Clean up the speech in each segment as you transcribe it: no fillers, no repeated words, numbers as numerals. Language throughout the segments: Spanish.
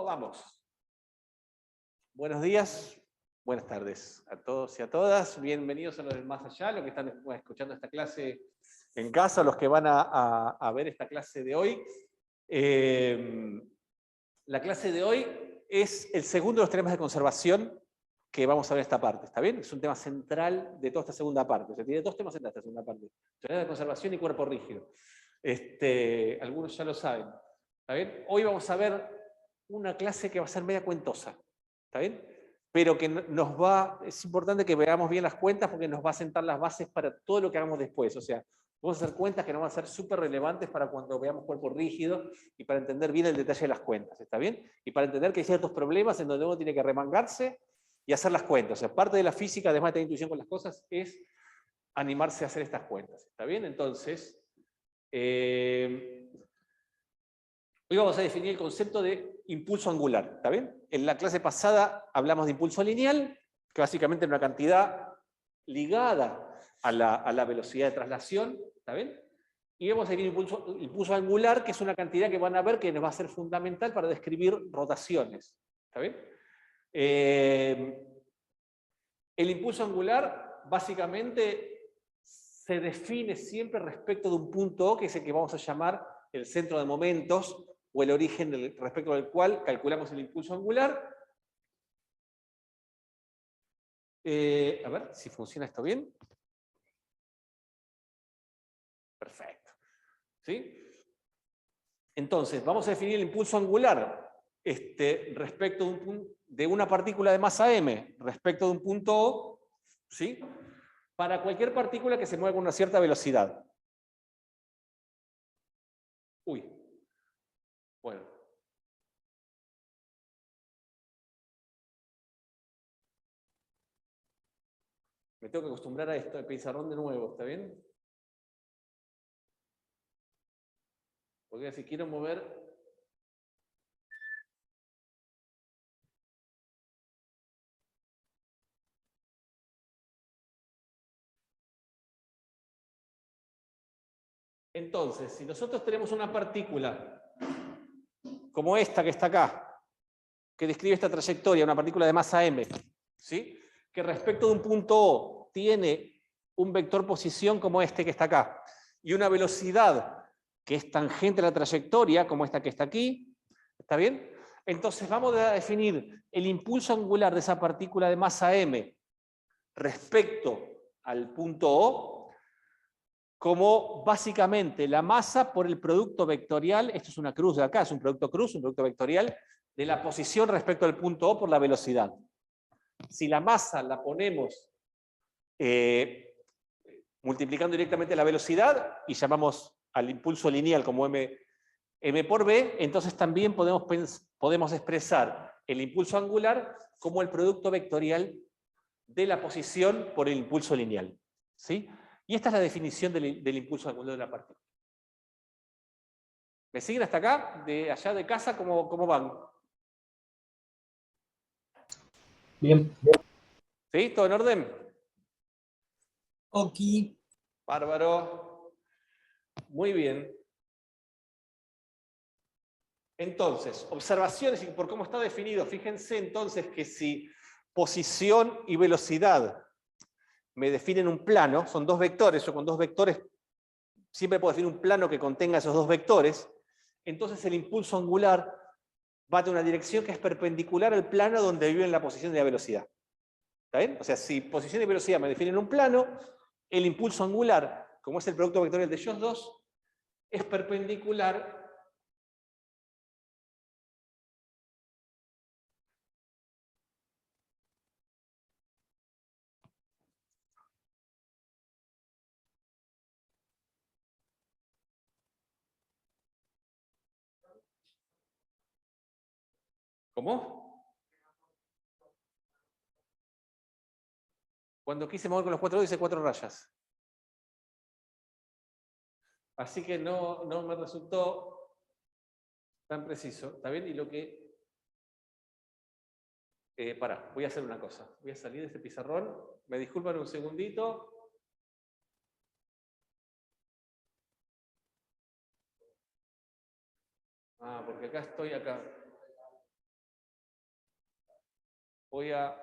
1, vamos. Buenos días, buenas tardes a todos y a todas. Bienvenidos a los del Más Allá, los que están escuchando esta clase en casa, los que van a ver esta clase de hoy. La clase de hoy es el segundo de los temas de conservación que vamos a ver esta parte, ¿está bien? Es un tema central de toda esta segunda parte. O sea, tiene dos temas centrales esta segunda parte. Teoría de conservación y cuerpo rígido. Algunos ya lo saben. ¿Está bien? Hoy vamos a ver una clase que va a ser media cuentosa. ¿Está bien? Pero que es importante que veamos bien las cuentas porque nos va a sentar las bases para todo lo que hagamos después. O sea, vamos a hacer cuentas que nos van a ser súper relevantes para cuando veamos cuerpo rígido y para entender bien el detalle de las cuentas. ¿Está bien? Y para entender que hay ciertos problemas en donde uno tiene que remangarse y hacer las cuentas. O sea, parte de la física, además de tener intuición con las cosas, es animarse a hacer estas cuentas. ¿Está bien? Entonces, hoy vamos a definir el concepto de impulso angular. ¿Está bien? En la clase pasada hablamos de impulso lineal, que básicamente es una cantidad ligada a la velocidad de traslación. ¿Está bien? Y vamos a definir impulso angular, que es una cantidad que van a ver que nos va a ser fundamental para describir rotaciones. ¿Está bien? El impulso angular básicamente se define siempre respecto de un punto O, que es el que vamos a llamar el centro de momentos, o el origen respecto del cual calculamos el impulso angular. A ver si funciona esto bien. Perfecto. ¿Sí? Entonces, vamos a definir el impulso angular respecto de una partícula de masa m respecto de un punto O, ¿sí? Para cualquier partícula que se mueva con una cierta velocidad. Uy. Bueno. Me tengo que acostumbrar a esto de pizarrón de nuevo, ¿está bien? Porque si quiero mover... Entonces, si nosotros tenemos una partícula como esta que está acá, que describe esta trayectoria, una partícula de masa m, ¿sí? Que respecto de un punto O tiene un vector posición como este que está acá, y una velocidad que es tangente a la trayectoria, como esta que está aquí, ¿está bien? Entonces vamos a definir el impulso angular de esa partícula de masa m respecto al punto O como básicamente la masa por el producto vectorial, esto es una cruz de acá, es un producto cruz, un producto vectorial, de la posición respecto al punto O por la velocidad. Si la masa la ponemos multiplicando directamente la velocidad y llamamos al impulso lineal como m por b, entonces también podemos expresar el impulso angular como el producto vectorial de la posición por el impulso lineal. ¿Sí? Y esta es la definición del impulso angular de la partícula. ¿Me siguen hasta acá? De allá de casa, ¿cómo van? Bien. ¿Sí? ¿Todo en orden? Ok. Bárbaro. Muy bien. Entonces, observaciones y por cómo está definido. Fíjense entonces que si posición y velocidad me definen un plano, son dos vectores, yo con dos vectores siempre puedo definir un plano que contenga esos dos vectores, entonces el impulso angular va a tener una dirección que es perpendicular al plano donde viven la posición y la velocidad. ¿Está bien? O sea, si posición y velocidad me definen un plano, el impulso angular, como es el producto vectorial de ellos dos, es perpendicular ¿cómo? Cuando quise mover con los 4 dedos hice 4 rayas. Así que no me resultó tan preciso. ¿Está bien? Y lo que... pará, voy a hacer una cosa. Voy a salir de este pizarrón. Me disculpan un segundito. Ah, porque acá estoy acá. Voy a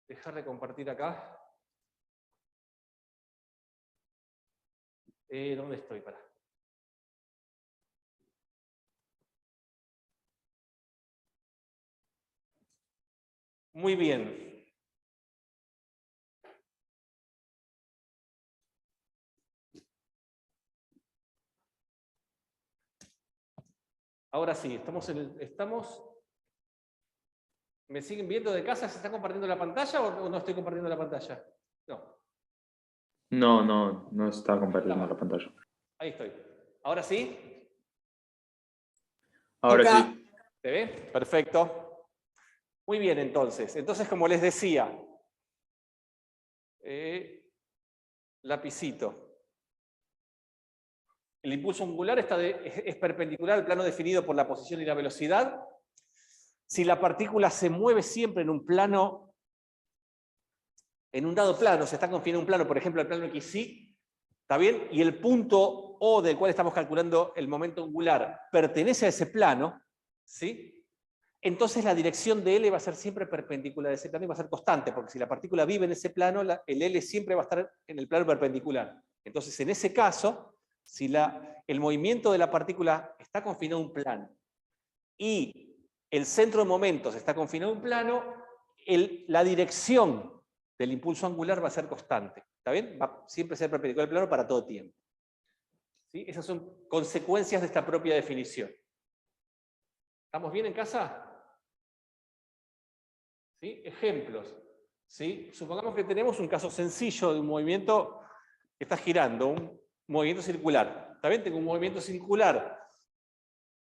dejar de compartir acá. ¿Dónde estoy? Pará. Muy bien. Ahora sí, ¿Me siguen viendo de casa? ¿Se está compartiendo la pantalla o no estoy compartiendo la pantalla? No. No está compartiendo la pantalla. Ahí estoy. ¿Ahora sí? Ahora Acá. sí. ¿Se ve? Perfecto. Muy bien, entonces. Entonces, como les decía, lapicito. El impulso angular es perpendicular al plano definido por la posición y la velocidad. Si la partícula se mueve siempre en un plano, en un dado plano, se está confinado en un plano, por ejemplo, el plano XY, ¿está bien? Y el punto O del cual estamos calculando el momento angular pertenece a ese plano, ¿sí? Entonces la dirección de L va a ser siempre perpendicular a ese plano y va a ser constante, porque si la partícula vive en ese plano, el L siempre va a estar en el plano perpendicular. Entonces, en ese caso, si el movimiento de la partícula está confinado a un plano y el centro de momentos está confinado a un plano, la dirección del impulso angular va a ser constante. ¿Está bien? Va a siempre ser perpendicular al plano para todo tiempo. ¿Sí? Esas son consecuencias de esta propia definición. ¿Estamos bien en casa? ¿Sí? Ejemplos. ¿Sí? Supongamos que tenemos un caso sencillo de un movimiento que está girando, un movimiento circular. ¿Está bien? Tengo un movimiento circular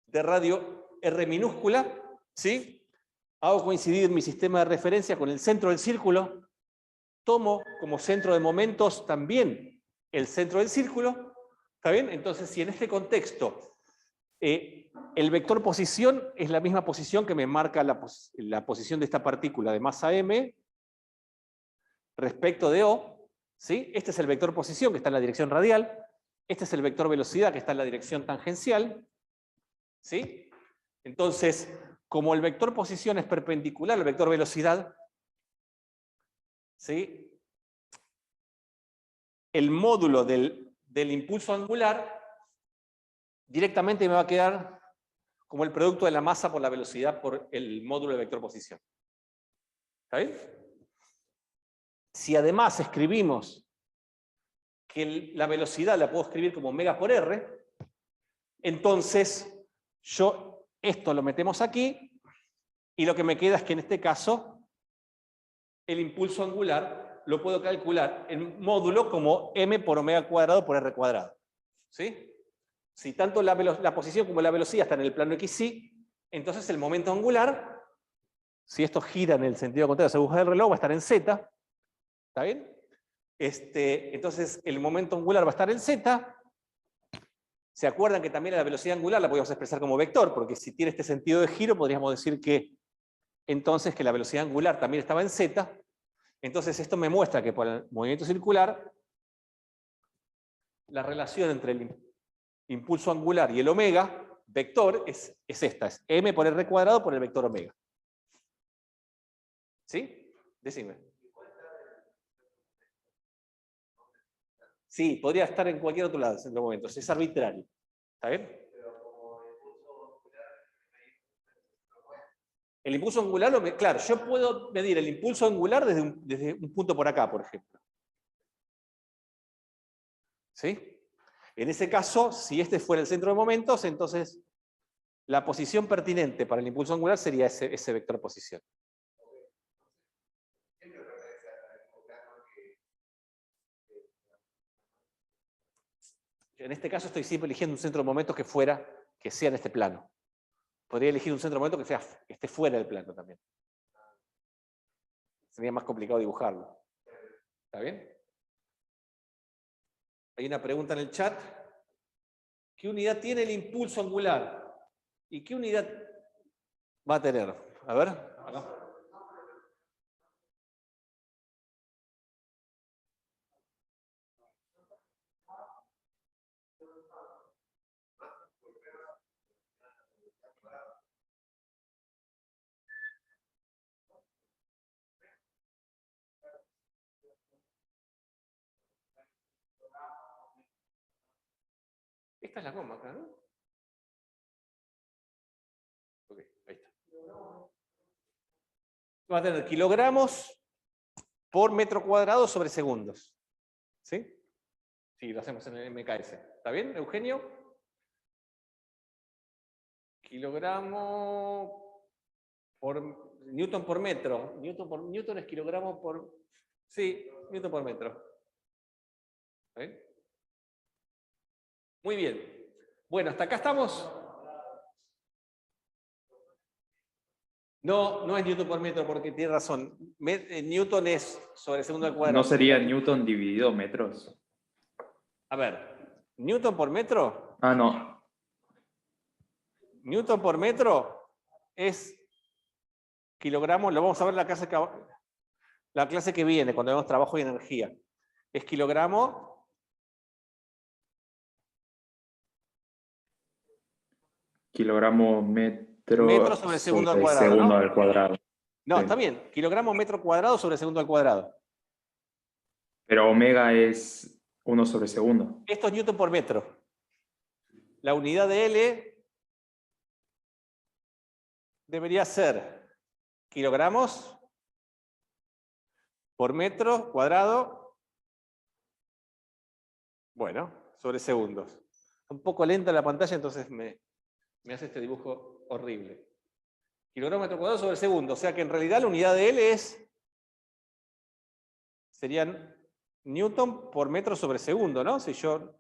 de radio R minúscula, ¿sí? Hago coincidir mi sistema de referencia con el centro del círculo, tomo como centro de momentos también el centro del círculo, ¿está bien? Entonces, si en este contexto el vector posición es la misma posición que me marca la posición de esta partícula de masa m respecto de O, ¿sí? Este es el vector posición que está en la dirección radial, este es el vector velocidad que está en la dirección tangencial, ¿sí? Entonces, como el vector posición es perpendicular al vector velocidad, ¿sí? El módulo del impulso angular directamente me va a quedar como el producto de la masa por la velocidad por el módulo de vector posición. ¿Está bien? Si además escribimos que la velocidad la puedo escribir como omega por r, entonces esto lo metemos aquí y lo que me queda es que en este caso el impulso angular lo puedo calcular en módulo como m por omega cuadrado por r cuadrado. ¿Sí? Si tanto la posición como la velocidad están en el plano XY, entonces el momento angular, si esto gira en el sentido contrario a la aguja del reloj, va a estar en Z. ¿Está bien? Entonces el momento angular va a estar en Z. ¿Se acuerdan que también la velocidad angular la podemos expresar como vector? Porque si tiene este sentido de giro, podríamos decir que entonces que la velocidad angular también estaba en Z. Entonces esto me muestra que por el movimiento circular, la relación entre el impulso angular y el omega, vector, es esta, es m por r cuadrado por el vector omega. ¿Sí? Decime. Sí, podría estar en cualquier otro lado, en momentos, es arbitrario. ¿Está bien? El impulso angular, claro, yo puedo medir el impulso angular desde un punto por acá, por ejemplo. ¿Sí? En ese caso, si este fuera el centro de momentos, entonces la posición pertinente para el impulso angular sería ese vector posición. En este caso estoy siempre eligiendo un centro de momentos que sea en este plano. Podría elegir un centro de momentos que esté fuera del plano también. Sería más complicado dibujarlo. ¿Está bien? Hay una pregunta en el chat. ¿Qué unidad tiene el impulso angular? ¿Y qué unidad va a tener? A ver. Acá. Esta es la coma acá, ¿no? Ok, ahí está. Va a tener kilogramos por metro cuadrado sobre segundos. ¿Sí? Sí, lo hacemos en el MKS. ¿Está bien, Eugenio? Kilogramo por newton por metro. Newton es kilogramo por... Sí, newton por metro. ¿Está bien? Muy bien. Bueno, hasta acá estamos. No, no es newton por metro, porque tiene razón. Newton es sobre segundo al cuadrado. ¿No sería newton dividido metros? A ver, newton por metro. Ah, no. Newton por metro es kilogramos, lo vamos a ver en la clase que viene, cuando vemos trabajo y energía. Es kilogramo Kilogramo metro sobre segundo al cuadrado, segundo ¿no? al cuadrado. No, Sí. está bien. Kilogramo metro cuadrado sobre segundo al cuadrado. Pero omega es 1 sobre segundo. Esto es newton por metro. La unidad de L debería ser kilogramos por metro cuadrado, bueno, sobre segundos. Un poco lenta la pantalla, entonces me hace este dibujo horrible. Kilogramo metro cuadrado sobre segundo, o sea que en realidad la unidad de L serían newton por metro sobre segundo, ¿no? Si yo...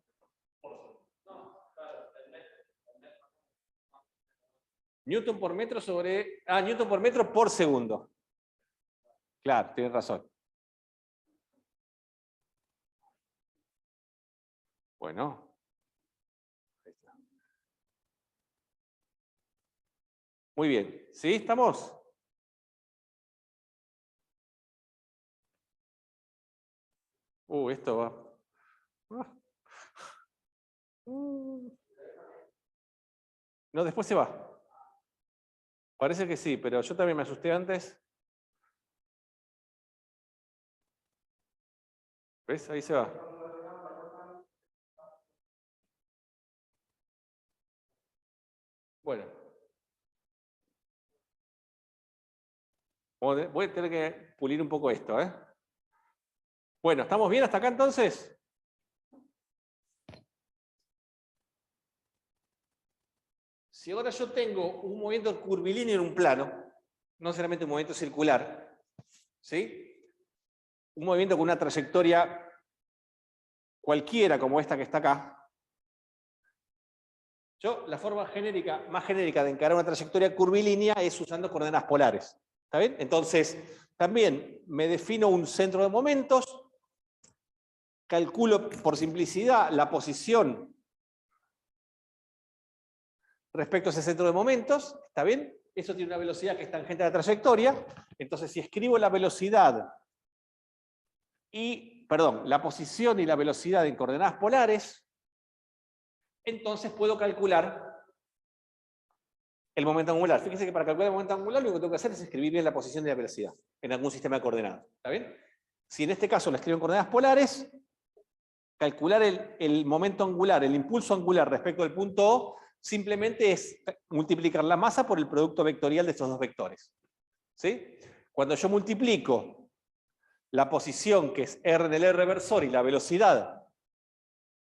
Newton por metro sobre... Ah, newton por metro por segundo. Claro, tienes razón. Bueno. Ahí está. Muy bien. ¿Sí? ¿Estamos? Esto va. No, después se va. Parece que sí, pero yo también me asusté antes. ¿Ves? Ahí se va. Bueno. Voy a tener que pulir un poco esto, ¿eh? Bueno, ¿estamos bien hasta acá entonces? Si ahora yo tengo un movimiento curvilíneo en un plano, no necesariamente un movimiento circular, ¿sí? Un movimiento con una trayectoria cualquiera como esta que está acá, la forma genérica, más genérica de encarar una trayectoria curvilínea es usando coordenadas polares. ¿Está bien? Entonces, también me defino un centro de momentos, calculo por simplicidad la posición respecto a ese centro de momentos, ¿está bien? Eso tiene una velocidad que es tangente a la trayectoria. Entonces, si escribo la velocidad la posición y la velocidad en coordenadas polares, entonces puedo calcular el momento angular. Fíjense que para calcular el momento angular lo que tengo que hacer es escribir bien la posición y la velocidad en algún sistema de coordenadas. ¿Está bien? Si en este caso lo escribo en coordenadas polares, calcular el momento angular, el impulso angular respecto al punto O, simplemente es multiplicar la masa por el producto vectorial de estos dos vectores. ¿Sí? Cuando yo multiplico la posición, que es R en el R versor, y la velocidad,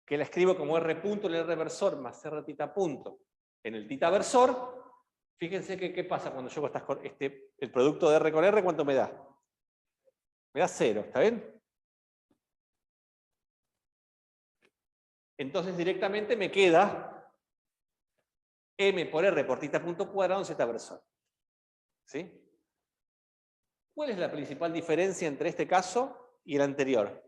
que la escribo como R punto en el R versor más R tita punto en el tita versor, fíjense que qué pasa cuando yo hago el producto de R con R, ¿cuánto me da? Me da 0, ¿está bien? Entonces directamente me queda M por R por tita punto cuadrado en Z versor. ¿Sí? ¿Cuál es la principal diferencia entre este caso y el anterior?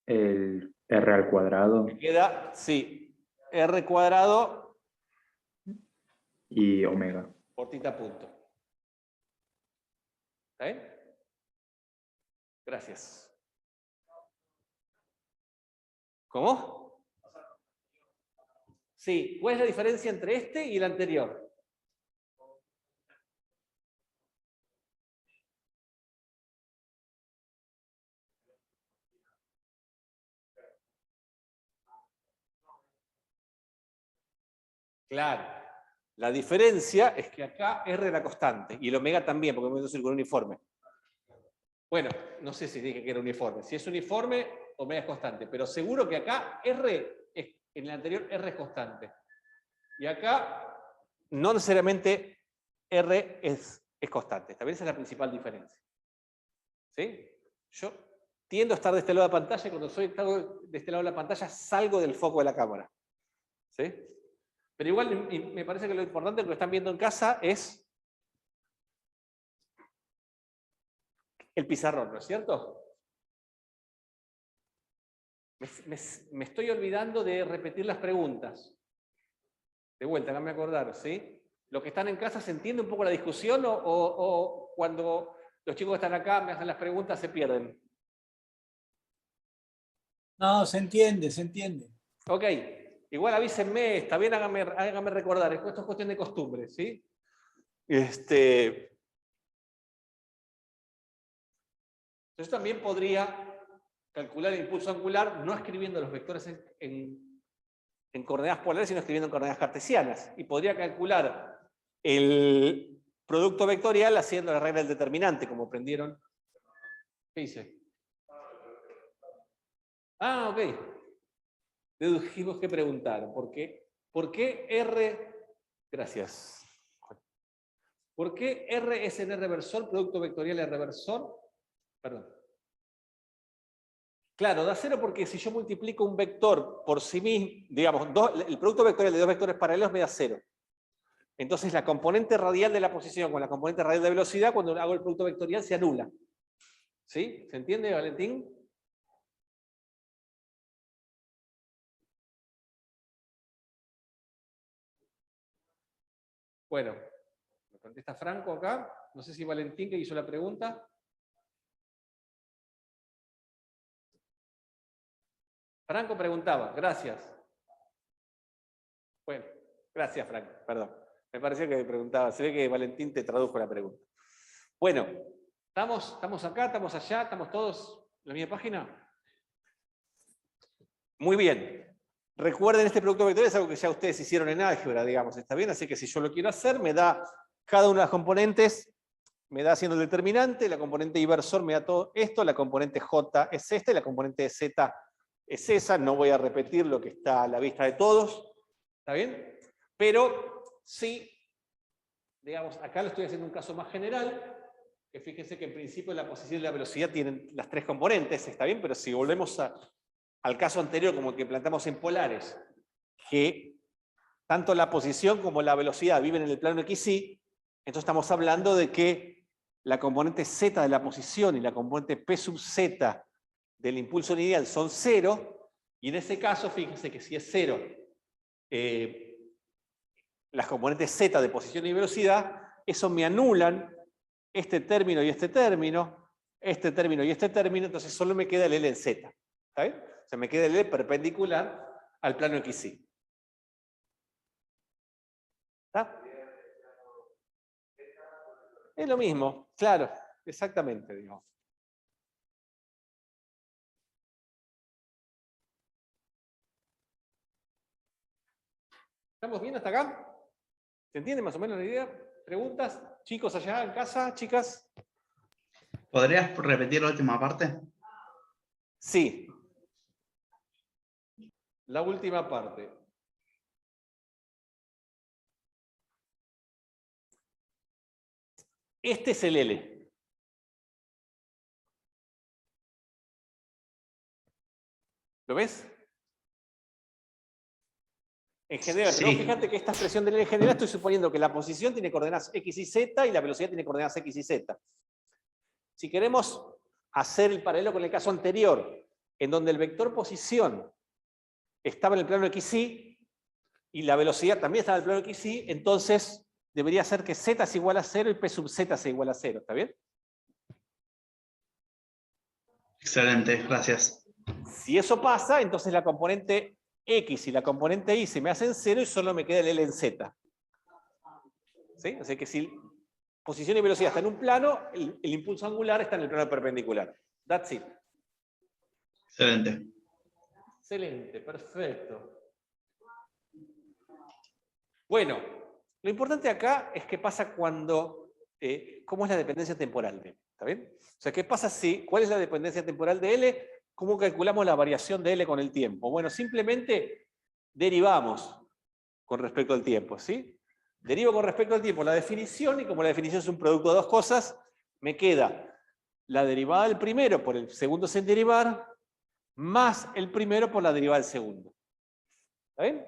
El R al cuadrado. Me queda, sí, R cuadrado Y omega. por tita punto. ¿Está bien? Gracias. ¿Cómo? Sí, ¿cuál es la diferencia entre este y el anterior? Claro. La diferencia es que acá R era constante, y el omega también, porque es un círculo uniforme. Bueno, no sé si dije que era uniforme. Si es uniforme, omega es constante, pero seguro que acá R, en el anterior R es constante. Y acá, no necesariamente R es constante. También esa es la principal diferencia. ¿Sí? Yo tiendo a estar de este lado de la pantalla, y cuando estoy de este lado de la pantalla salgo del foco de la cámara. ¿Sí? Pero igual me parece que lo importante, lo que están viendo en casa, es el pizarrón, ¿no es cierto? Me estoy olvidando de repetir las preguntas. De vuelta, háganme acordar, ¿sí? ¿Los que están en casa se entiende un poco la discusión o cuando los chicos que están acá me hacen las preguntas se pierden? No, se entiende, se entiende. Ok, igual avísenme, está bien, háganme recordar, esto es cuestión de costumbre, ¿sí? Yo también podría calcular el impulso angular no escribiendo los vectores en coordenadas polares, sino escribiendo en coordenadas cartesianas. Y podría calcular el producto vectorial haciendo la regla del determinante, como aprendieron. ¿Qué hice? Ah, ok. Dedujimos que preguntaron. ¿Por qué? ¿Por qué R? Gracias. ¿Por qué R es en R reversor, producto vectorial R reversor? Perdón. Claro, da cero porque si yo multiplico un vector por sí mismo, digamos, el producto vectorial de dos vectores paralelos me da cero. Entonces la componente radial de la posición con la componente radial de velocidad, cuando hago el producto vectorial, se anula. ¿Sí? ¿Se entiende, Valentín? Bueno, me contesta Franco acá. No sé si Valentín, que hizo la pregunta. Franco preguntaba, gracias. Bueno, gracias, Franco, perdón. Me pareció que preguntaba, se ve que Valentín te tradujo la pregunta. Bueno, ¿estamos acá, estamos allá, estamos todos en la misma página? Muy bien. Recuerden, este producto vectorial es algo que ya ustedes hicieron en álgebra, digamos, ¿está bien? Así que si yo lo quiero hacer, me da cada una de las componentes, me da haciendo el determinante, la componente inversor me da todo esto, la componente J es esta y la componente Z es esa. No voy a repetir lo que está a la vista de todos, ¿está bien? Pero sí, digamos, acá lo estoy haciendo un caso más general, que fíjense que en principio la posición y la velocidad tienen las tres componentes, ¿está bien? Pero si volvemos al caso anterior, como el que plantamos en polares, que tanto la posición como la velocidad viven en el plano XY, entonces estamos hablando de que la componente Z de la posición y la componente P sub Z del impulso lineal son cero, y en ese caso, fíjense que si es cero, las componentes Z de posición y velocidad, eso me anulan este término y este término, este término y este término, entonces solo me queda el L en Z. ¿Está bien? O sea, me queda el L perpendicular al plano XY. ¿Está? Es lo mismo, claro, exactamente, digamos. ¿Estamos bien hasta acá? ¿Se entiende más o menos la idea? ¿Preguntas? Chicos allá en casa, chicas. ¿Podrías repetir la última parte? Sí. La última parte. Este es el L. ¿Lo ves? En general, Sí. pero fíjate que esta expresión del L en general estoy suponiendo que la posición tiene coordenadas X y Z y la velocidad tiene coordenadas X y Z. Si queremos hacer el paralelo con el caso anterior, en donde el vector posición estaba en el plano XY y la velocidad también estaba en el plano XY, entonces debería ser que Z es igual a 0 y P sub Z es igual a 0. ¿Está bien? Excelente, gracias. Si eso pasa, entonces la componente X y la componente Y se me hacen 0 y solo me queda el L en Z. ¿Sí? O sea que si posición y velocidad están en un plano, el impulso angular está en el plano perpendicular. That's it. Excelente. Excelente, perfecto. Bueno, lo importante acá es qué pasa cuando, cómo es la dependencia temporal de L, ¿está bien? O sea, ¿qué pasa si, cuál es la dependencia temporal de L? ¿Cómo calculamos la variación de L con el tiempo? Bueno, simplemente derivamos con respecto al tiempo, ¿sí? Derivo con respecto al tiempo la definición, y como la definición es un producto de dos cosas, me queda la derivada del primero por el segundo sin derivar, más el primero por la derivada del segundo. ¿Está bien?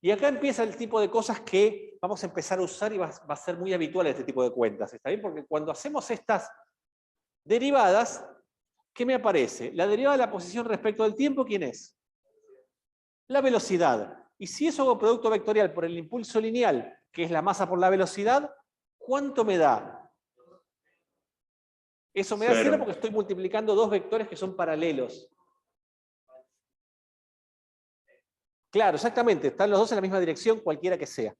Y acá empieza el tipo de cosas que vamos a empezar a usar y va a ser muy habitual este tipo de cuentas. ¿Está bien? Porque cuando hacemos estas derivadas, ¿qué me aparece? La derivada de la posición respecto del tiempo, ¿quién es? La velocidad. Y si eso hago producto vectorial por el impulso lineal, que es la masa por la velocidad, ¿cuánto me da? Eso me da 0 porque estoy multiplicando dos vectores que son paralelos. Claro, exactamente. Están los dos en la misma dirección, cualquiera que sea.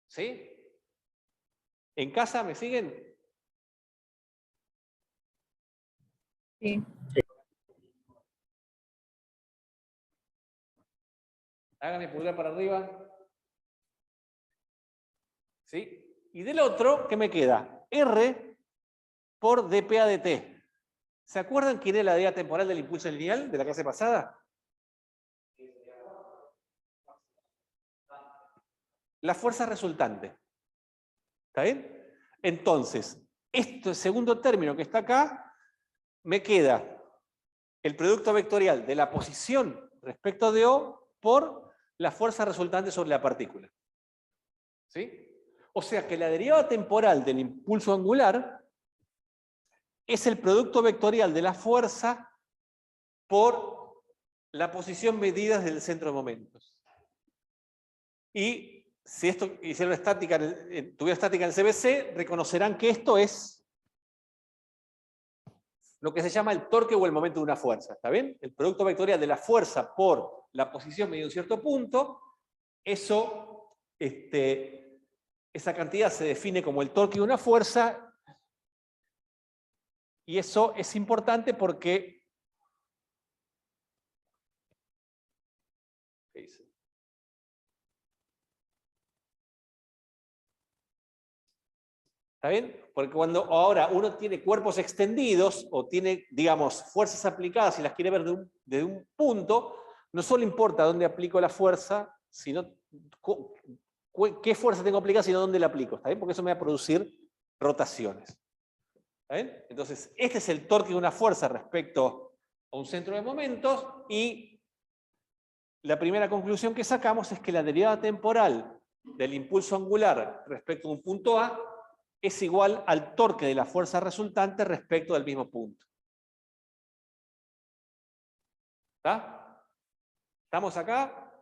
¿Sí? ¿En casa me siguen? Sí. Háganme pulgar para arriba. ¿Sí? Y del otro, ¿qué me queda? R por dPA dt. ¿Se acuerdan quién era la derivada temporal del impulso lineal de la clase pasada? La fuerza resultante. ¿Está bien? Entonces, este segundo término que está acá, me queda el producto vectorial de la posición respecto de O por la fuerza resultante sobre la partícula. ¿Sí? O sea que la derivada temporal del impulso angular es el producto vectorial de la fuerza por la posición medida desde el centro de momentos. Y si esto hicieron estática, tuvieron estática en el CBC, reconocerán que esto es lo que se llama el torque o el momento de una fuerza. ¿Está bien? El producto vectorial de la fuerza por la posición medida en un cierto punto, eso, esa cantidad se define como el torque de una fuerza, y eso es importante porque ¿qué dice? ¿Está bien? Porque cuando ahora uno tiene cuerpos extendidos o tiene, digamos, fuerzas aplicadas y las quiere ver desde un punto, no solo importa dónde aplico la fuerza, sino qué fuerza tengo aplicada, sino dónde la aplico. ¿Está bien? Porque eso me va a producir rotaciones. ¿Está bien? Entonces, este es el torque de una fuerza respecto a un centro de momentos, y la primera conclusión que sacamos es que la derivada temporal del impulso angular respecto a un punto A es igual al torque de la fuerza resultante respecto del mismo punto. ¿Está? ¿Estamos acá?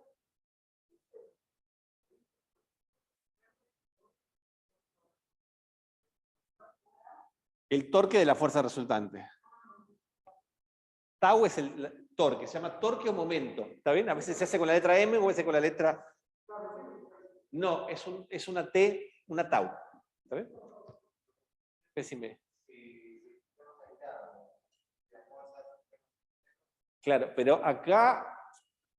El torque de la fuerza resultante. Tau es el torque, se llama torque o momento. ¿Está bien? A veces se hace con la letra M o a veces con la letra... No, es una T, una tau. ¿Está bien? Decime. Claro, pero acá,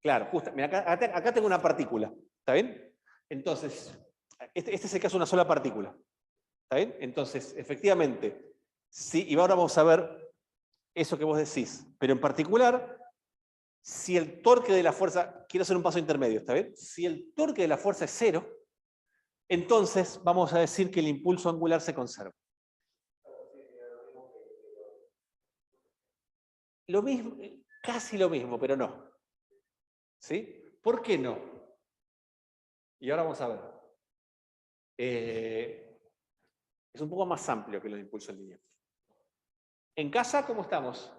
claro, justo, mira, acá tengo una partícula. ¿Está bien? Entonces, este es el caso de una sola partícula. ¿Está bien? Entonces, efectivamente, sí, y ahora vamos a ver eso que vos decís. Pero en particular, si el torque de la fuerza, quiero hacer un paso intermedio, ¿está bien? Si el torque de la fuerza es 0, entonces vamos a decir que el impulso angular se conserva. Lo mismo, casi lo mismo, pero no. ¿Sí? ¿Por qué no? Y ahora vamos a ver. Es un poco más amplio que los impulsos lineales. En casa, ¿cómo estamos?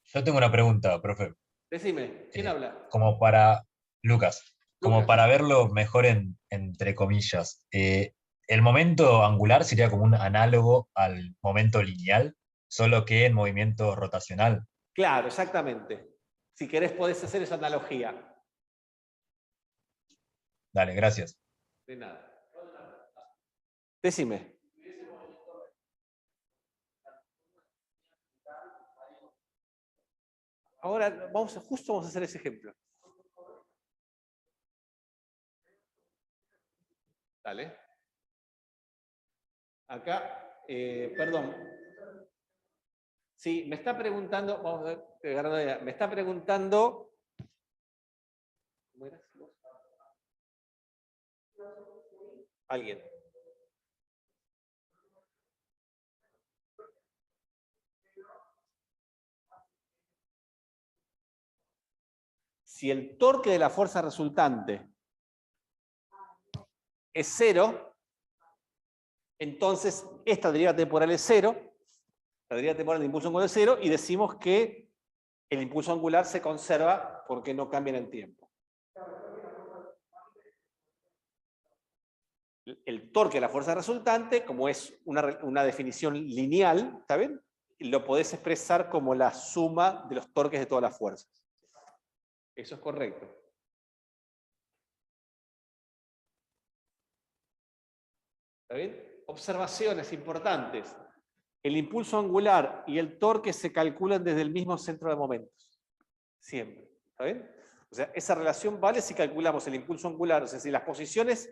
Yo tengo una pregunta, profe. Decime, ¿quién habla? Como para Lucas, como Lucas. para verlo mejor entre comillas. El momento angular sería como un análogo al momento lineal, solo que en movimiento rotacional. Claro, exactamente. Si querés podés hacer esa analogía. Dale, gracias. De nada. Decime. Ahora justo vamos a hacer ese ejemplo. Dale. Acá, perdón. Sí, me está preguntando, vamos a ver, me está preguntando. ¿Cómo era? Alguien. Si el torque de la fuerza resultante es 0, entonces esta derivada temporal es 0, la derivada temporal del impulso angular es 0, y decimos que el impulso angular se conserva porque no cambia en el tiempo. El torque de la fuerza resultante, como es una definición lineal, ¿está bien? Lo podés expresar como la suma de los torques de todas las fuerzas. Eso es correcto. ¿Está bien? Observaciones importantes. El impulso angular y el torque se calculan desde el mismo centro de momentos. Siempre. ¿Está bien? O sea, esa relación vale si calculamos el impulso angular, o sea, si las posiciones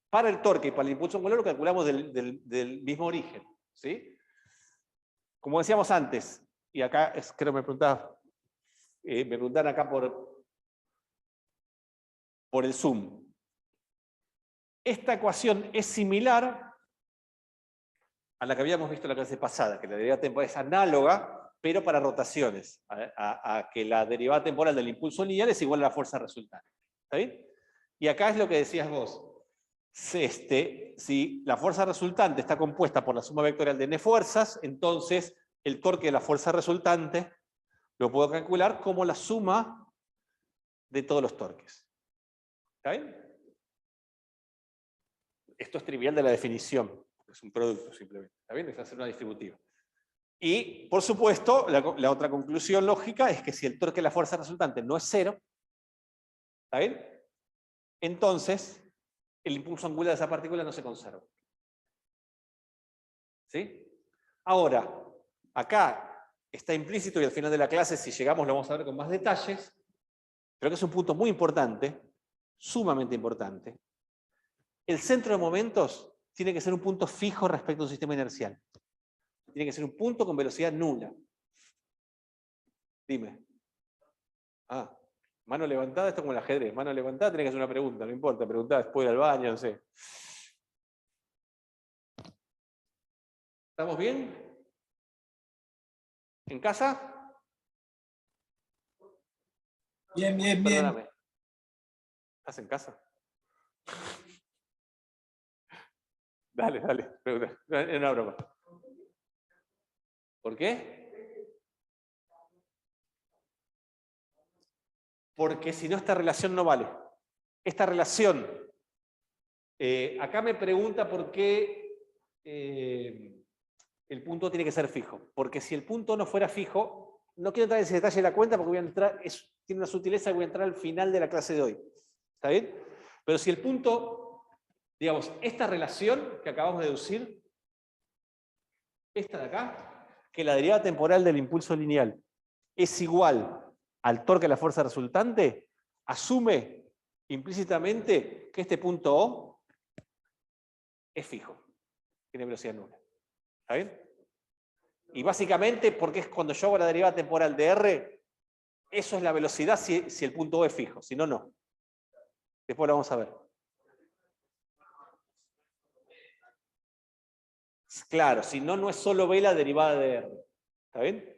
para el torque y para el impulso angular lo calculamos del mismo origen. ¿Sí? Como decíamos antes, y acá creo me preguntaban acá por el Zoom. Esta ecuación es similar a la que habíamos visto en la clase pasada, que la derivada temporal es análoga, pero para rotaciones, a que la derivada temporal del impulso lineal es igual a la fuerza resultante. ¿Está bien? Y acá es lo que decías vos. Si la fuerza resultante está compuesta por la suma vectorial de n fuerzas, entonces el torque de la fuerza resultante lo puedo calcular como la suma de todos los torques. ¿Está bien? Esto es trivial de la definición, es un producto simplemente. ¿Está bien? Es hacer una distributiva. Y, por supuesto, la otra conclusión lógica es que si el torque de la fuerza resultante no es 0, ¿está bien? Entonces, el impulso angular de esa partícula no se conserva. ¿Sí? Ahora, acá está implícito, y al final de la clase, si llegamos, lo vamos a ver con más detalles, pero que es un punto muy importante, sumamente importante. El centro de momentos tiene que ser un punto fijo respecto a un sistema inercial. Tiene que ser un punto con velocidad nula. Dime. Ah, mano levantada, esto es como el ajedrez. Mano levantada, tenés que hacer una pregunta, no importa, preguntá después al baño, no sé. ¿Estamos bien? ¿En casa? Bien, bien, bien. Perdóname. ¿Estás en casa? Dale, pregunta. Es una broma. ¿Por qué? Porque si no, esta relación no vale. Esta relación, acá me pregunta por qué el punto tiene que ser fijo. Porque si el punto no fuera fijo, no quiero entrar en ese detalle de la cuenta porque voy a entrar, tiene una sutileza y voy a entrar al final de la clase de hoy. ¿Está bien? Pero si el punto, digamos, esta relación que acabamos de deducir, esta de acá, que la derivada temporal del impulso lineal es igual al torque de la fuerza resultante, asume implícitamente que este punto O es fijo, tiene velocidad nula. ¿Está bien? Y básicamente, porque es cuando yo hago la derivada temporal de R, eso es la velocidad si el punto O es fijo, si no, no. Después lo vamos a ver. Claro, si no, no es solo B la derivada de R. ¿Está bien?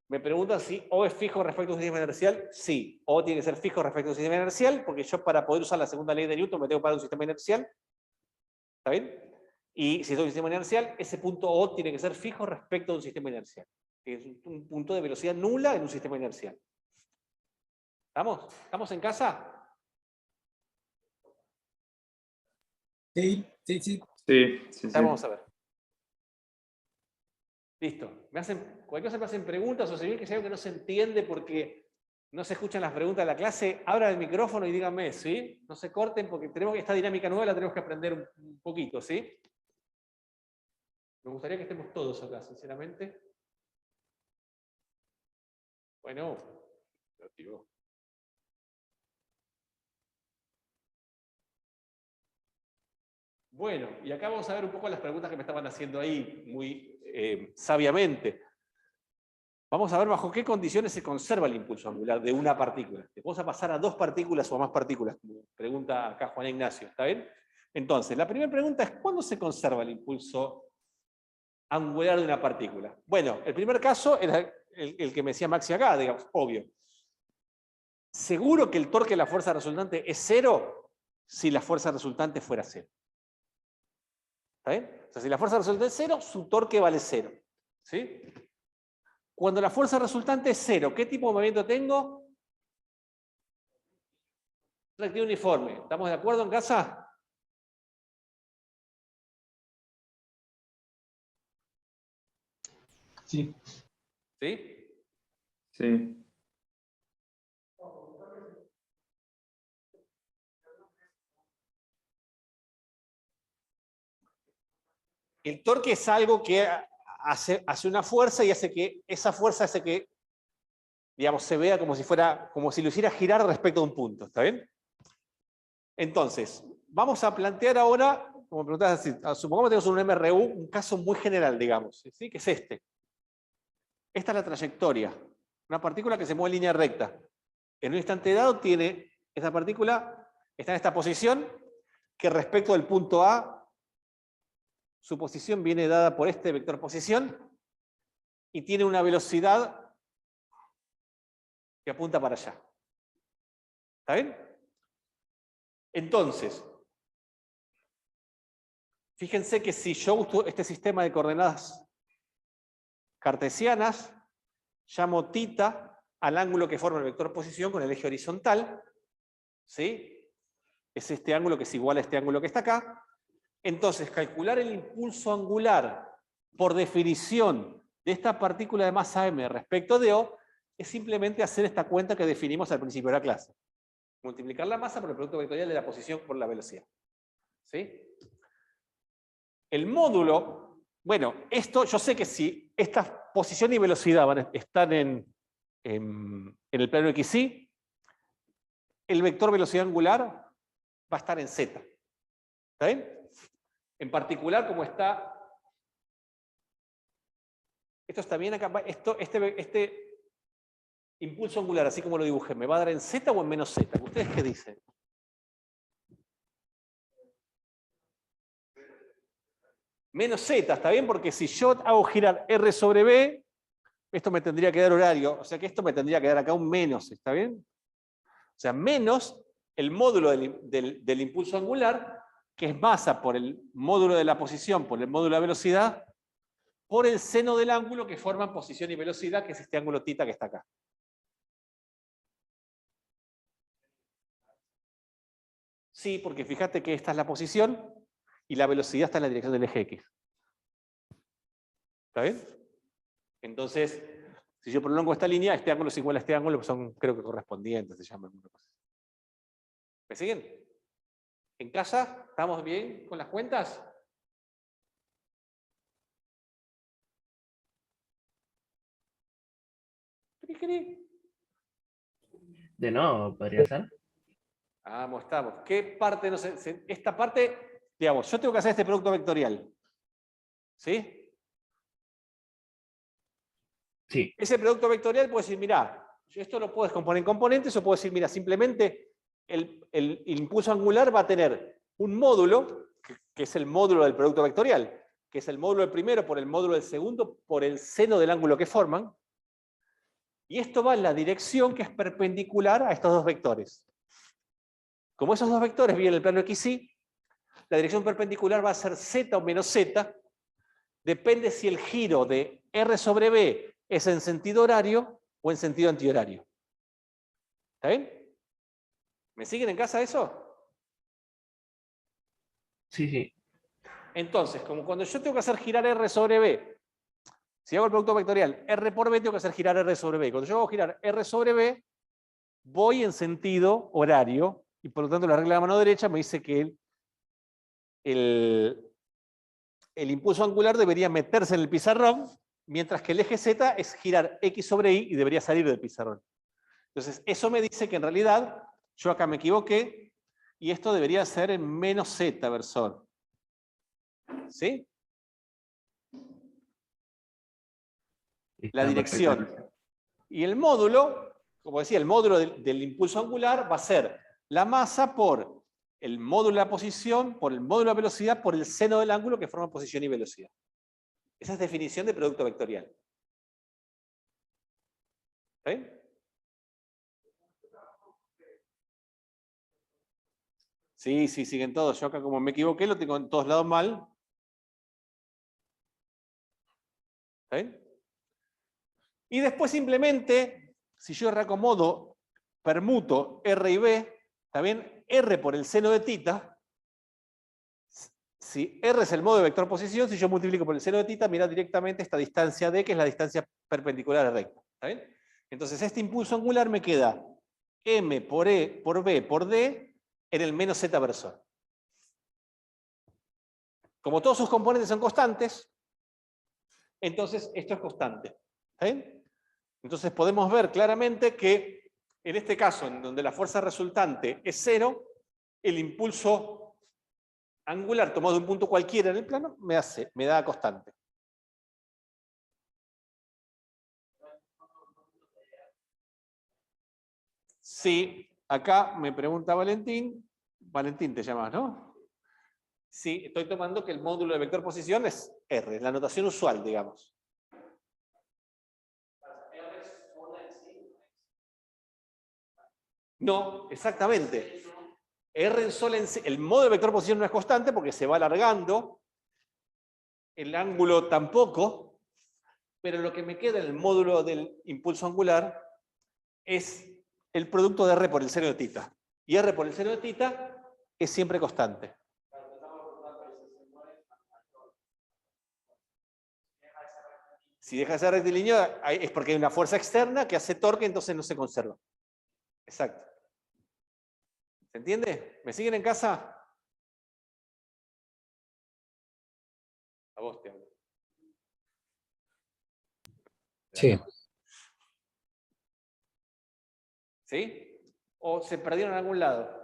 Me preguntan si O es fijo respecto a un sistema inercial. Sí, O tiene que ser fijo respecto a un sistema inercial, porque yo para poder usar la segunda ley de Newton me tengo que parar un sistema inercial. ¿Está bien? Y si es un sistema inercial, ese punto O tiene que ser fijo respecto a un sistema inercial. Es un punto de velocidad nula en un sistema inercial. ¿Estamos? ¿Estamos en casa? Sí, sí, sí. Sí. Ya vamos a ver. Listo. Cualquier cosa me hacen preguntas, o si bien que sea algo que no se entiende porque no se escuchan las preguntas de la clase, abran el micrófono y díganme, ¿sí? No se corten porque tenemos que esta dinámica nueva la tenemos que aprender un poquito, ¿sí? Me gustaría que estemos todos acá, sinceramente. Bueno, lo activó. Bueno, y acá vamos a ver un poco las preguntas que me estaban haciendo ahí, muy sabiamente. Vamos a ver bajo qué condiciones se conserva el impulso angular de una partícula. Vamos a pasar a 2 partículas o a más partículas, como pregunta acá Juan Ignacio, ¿está bien? Entonces, la primera pregunta es, ¿cuándo se conserva el impulso angular de una partícula? Bueno, el primer caso era el que me decía Maxi acá, digamos, obvio. Seguro que el torque de la fuerza resultante es 0 si la fuerza resultante fuera 0. ¿Está bien? O sea, si la fuerza resultante es 0, su torque vale 0. ¿Sí? Cuando la fuerza resultante es 0, ¿qué tipo de movimiento tengo? Reactivo uniforme. ¿Estamos de acuerdo en casa? Sí. ¿Sí? Sí. El torque es algo que hace una fuerza y hace que esa fuerza hace que, digamos, se vea como si fuera, como si lo hiciera girar respecto a un punto, ¿está bien? Entonces, vamos a plantear ahora, como preguntas así, supongamos que tenemos un MRU, un caso muy general, digamos, ¿sí? Que es este. Esta es la trayectoria. Una partícula que se mueve en línea recta. En un instante dado tiene, esta partícula está en esta posición, que respecto del punto A, su posición viene dada por este vector posición, y tiene una velocidad que apunta para allá. ¿Está bien? Entonces, fíjense que si yo uso este sistema de coordenadas cartesianas, llamo θ al ángulo que forma el vector posición con el eje horizontal, ¿sí? Es este ángulo que es igual a este ángulo que está acá. Entonces, calcular el impulso angular por definición de esta partícula de masa m respecto de O es simplemente hacer esta cuenta que definimos al principio de la clase. Multiplicar la masa por el producto vectorial de la posición por la velocidad. ¿Sí? El módulo, bueno, esto yo sé que si esta posición y velocidad están en el plano XY, el vector velocidad angular va a estar en Z. ¿Está bien? En particular, como está... Esto está bien acá. Este impulso angular, así como lo dibujé, ¿me va a dar en Z o en menos Z? ¿Ustedes qué dicen? Menos Z, ¿está bien? Porque si yo hago girar R sobre B, esto me tendría que dar horario. O sea que esto me tendría que dar acá un menos, ¿está bien? O sea, menos el módulo del impulso angular, que es masa por el módulo de la posición, por el módulo de la velocidad, por el seno del ángulo que forman posición y velocidad, que es este ángulo θ que está acá. Sí, porque fíjate que esta es la posición y la velocidad está en la dirección del eje X. ¿Está bien? Entonces, si yo prolongo esta línea, este ángulo es igual a este ángulo, pues son, creo que correspondientes, se llaman. ¿Me siguen? ¿En casa? ¿Estamos bien con las cuentas? De nuevo, podría ser. Vamos, estamos. ¿Qué parte no sé? Esta parte, digamos, yo tengo que hacer este producto vectorial. ¿Sí? Sí. Ese producto vectorial puedo decir, mirá, yo esto lo puedo descomponer en componentes, o puedo decir, mira, simplemente el impulso angular va a tener un módulo, que es el módulo del producto vectorial, que es el módulo del primero por el módulo del segundo por el seno del ángulo que forman, y esto va en la dirección que es perpendicular a estos dos vectores. Como esos dos vectores vienen en el plano XY, la dirección perpendicular va a ser Z o menos Z, depende si el giro de R sobre B es en sentido horario o en sentido antihorario. ¿Está bien? ¿Me siguen en casa eso? Sí, sí. Entonces, como cuando yo tengo que hacer girar R sobre B, si hago el producto vectorial R por B, tengo que hacer girar R sobre B. Cuando yo hago girar R sobre B, voy en sentido horario, y por lo tanto la regla de la mano derecha me dice que el impulso angular debería meterse en el pizarrón, mientras que el eje Z es girar X sobre Y y debería salir del pizarrón. Entonces, eso me dice que en realidad yo acá me equivoqué y esto debería ser en menos Z versor. ¿Sí? La Está dirección. perfecto. Y el módulo, como decía, el módulo del impulso angular va a ser la masa por el módulo de la posición, por el módulo de la velocidad, por el seno del ángulo que forma posición y velocidad. Esa es definición de producto vectorial. ¿Sí? Sí, sí, siguen todos. Yo acá como me equivoqué, lo tengo en todos lados mal. ¿Sí? Y después simplemente, si yo reacomodo, permuto R y B, ¿está bien? R por el seno de tita. Si R es el modo de vector posición, si yo multiplico por el seno de tita, mirad directamente esta distancia D, que es la distancia perpendicular a recta. ¿Está bien? Entonces este impulso angular me queda M por E por B por D en el menos Z versor. Como todos sus componentes son constantes, entonces esto es constante. ¿Está bien? Entonces podemos ver claramente que en este caso, en donde la fuerza resultante es 0, el impulso angular tomado de un punto cualquiera en el plano me da constante. Sí, acá me pregunta Valentín. Valentín te llamas, ¿no? Sí, estoy tomando que el módulo de vector posición es R, es la notación usual, digamos. No, exactamente. R en sola en sí, el modo de vector posición no es constante porque se va alargando, el ángulo tampoco, pero lo que me queda en el módulo del impulso angular es el producto de R por el seno de tita. Y R por el seno de tita es siempre constante. Si deja de ser rectilíneo es porque hay una fuerza externa que hace torque, entonces no se conserva. Exacto. ¿Se entiende? ¿Me siguen en casa? A vos te hablo. Sí. ¿Sí? ¿O se perdieron en algún lado?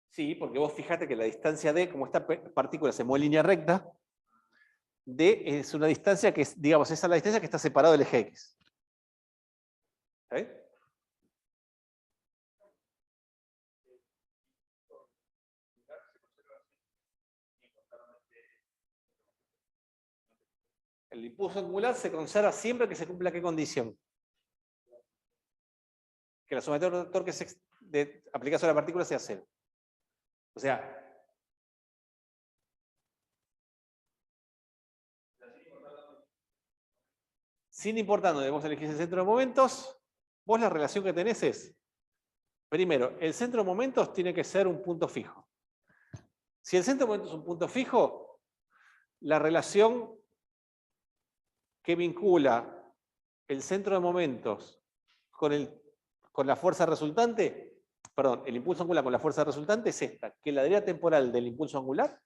Sí, porque vos fíjate que la distancia D, como esta partícula se mueve en línea recta, D es una distancia que es, digamos, esa es la distancia que está separada del eje X. ¿Sí? El impulso angular se conserva siempre que se cumpla qué condición. Que la sumatoria de torques aplicada sobre la partícula sea 0. O sea, sin importar dónde vos elegís el centro de momentos, vos la relación que tenés es, primero, el centro de momentos tiene que ser un punto fijo. Si el centro de momentos es un punto fijo, la relación que vincula el centro de momentos con la fuerza resultante, perdón, el impulso angular con la fuerza resultante es esta, que la derivada temporal del impulso angular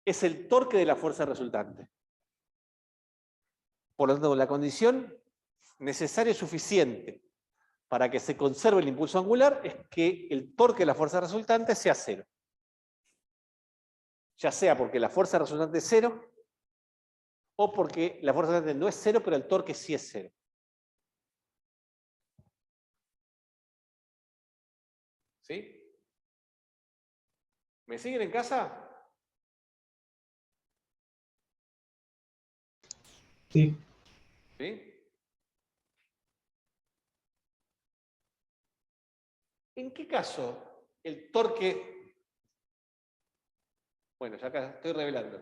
es el torque de la fuerza resultante. Por lo tanto, la condición necesaria y suficiente para que se conserve el impulso angular es que el torque de la fuerza resultante sea 0. Ya sea porque la fuerza resultante es 0 o porque la fuerza resultante no es 0, pero el torque sí es 0. ¿Sí? ¿Me siguen en casa? Sí. ¿Sí? ¿En qué caso el torque... Bueno, ya acá estoy revelando.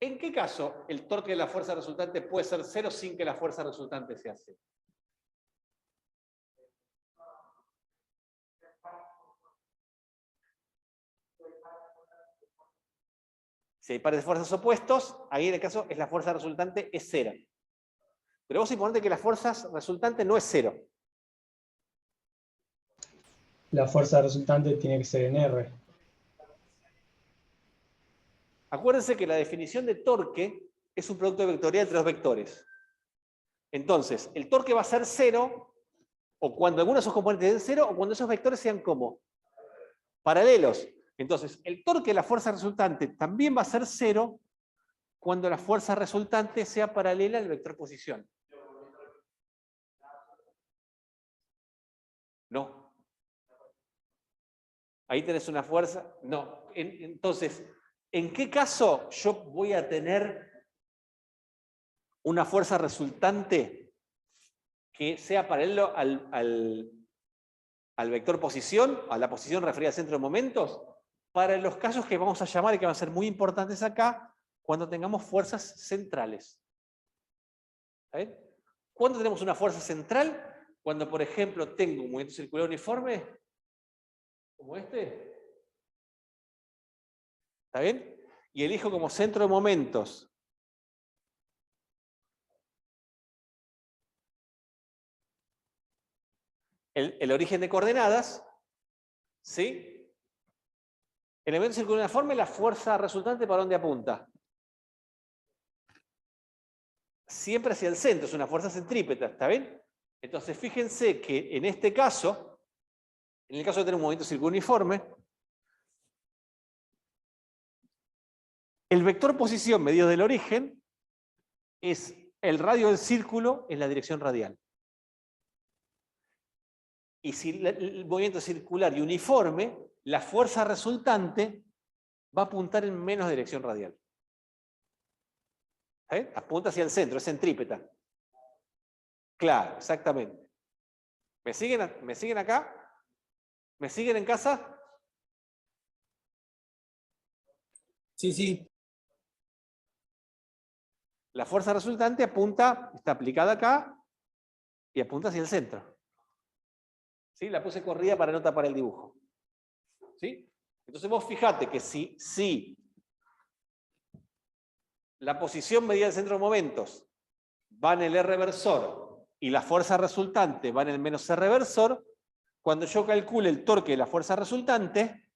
¿En qué caso el torque de la fuerza resultante puede ser 0 sin que la fuerza resultante sea 0? Si hay pares de fuerzas opuestos, ahí en el caso es la fuerza resultante es 0. Pero vos suponete que la fuerza resultante no es 0. La fuerza resultante tiene que ser en R. Acuérdense que la definición de torque es un producto vectorial entre dos vectores. Entonces, el torque va a ser 0, o cuando alguno de esos componentes den 0, o cuando esos vectores sean como paralelos. Entonces, el torque de la fuerza resultante también va a ser 0 cuando la fuerza resultante sea paralela al vector posición. No. Ahí tenés una fuerza. No. Entonces, ¿en qué caso yo voy a tener una fuerza resultante que sea paralelo al vector posición, a la posición referida al centro de momentos? Para los casos que vamos a llamar y que van a ser muy importantes acá, cuando tengamos fuerzas centrales. ¿Está bien? ¿Cuándo tenemos una fuerza central? Cuando, por ejemplo, tengo un movimiento circular uniforme, como este. ¿Está bien? Y elijo como centro de momentos el origen de coordenadas, ¿sí? El elemento circular uniforme, la fuerza resultante, ¿para dónde apunta? Siempre hacia el centro, es una fuerza centrípeta, ¿está bien? Entonces, fíjense que en este caso, en el caso de tener un movimiento circular uniforme, el vector posición medido del origen es el radio del círculo en la dirección radial. Y si el movimiento es circular y uniforme, la fuerza resultante va a apuntar en menos dirección radial. ¿Eh? Apunta hacia el centro, es centrípeta. Claro, exactamente. ¿Me siguen acá? ¿Me siguen en casa? Sí, sí. La fuerza resultante apunta, está aplicada acá y apunta hacia el centro. ¿Sí? La puse corrida para no tapar el dibujo. ¿Sí? Entonces vos fijate que si la posición medida del centro de momentos va en el R versor y la fuerza resultante va en el menos R versor, cuando yo calcule el torque de la fuerza resultante,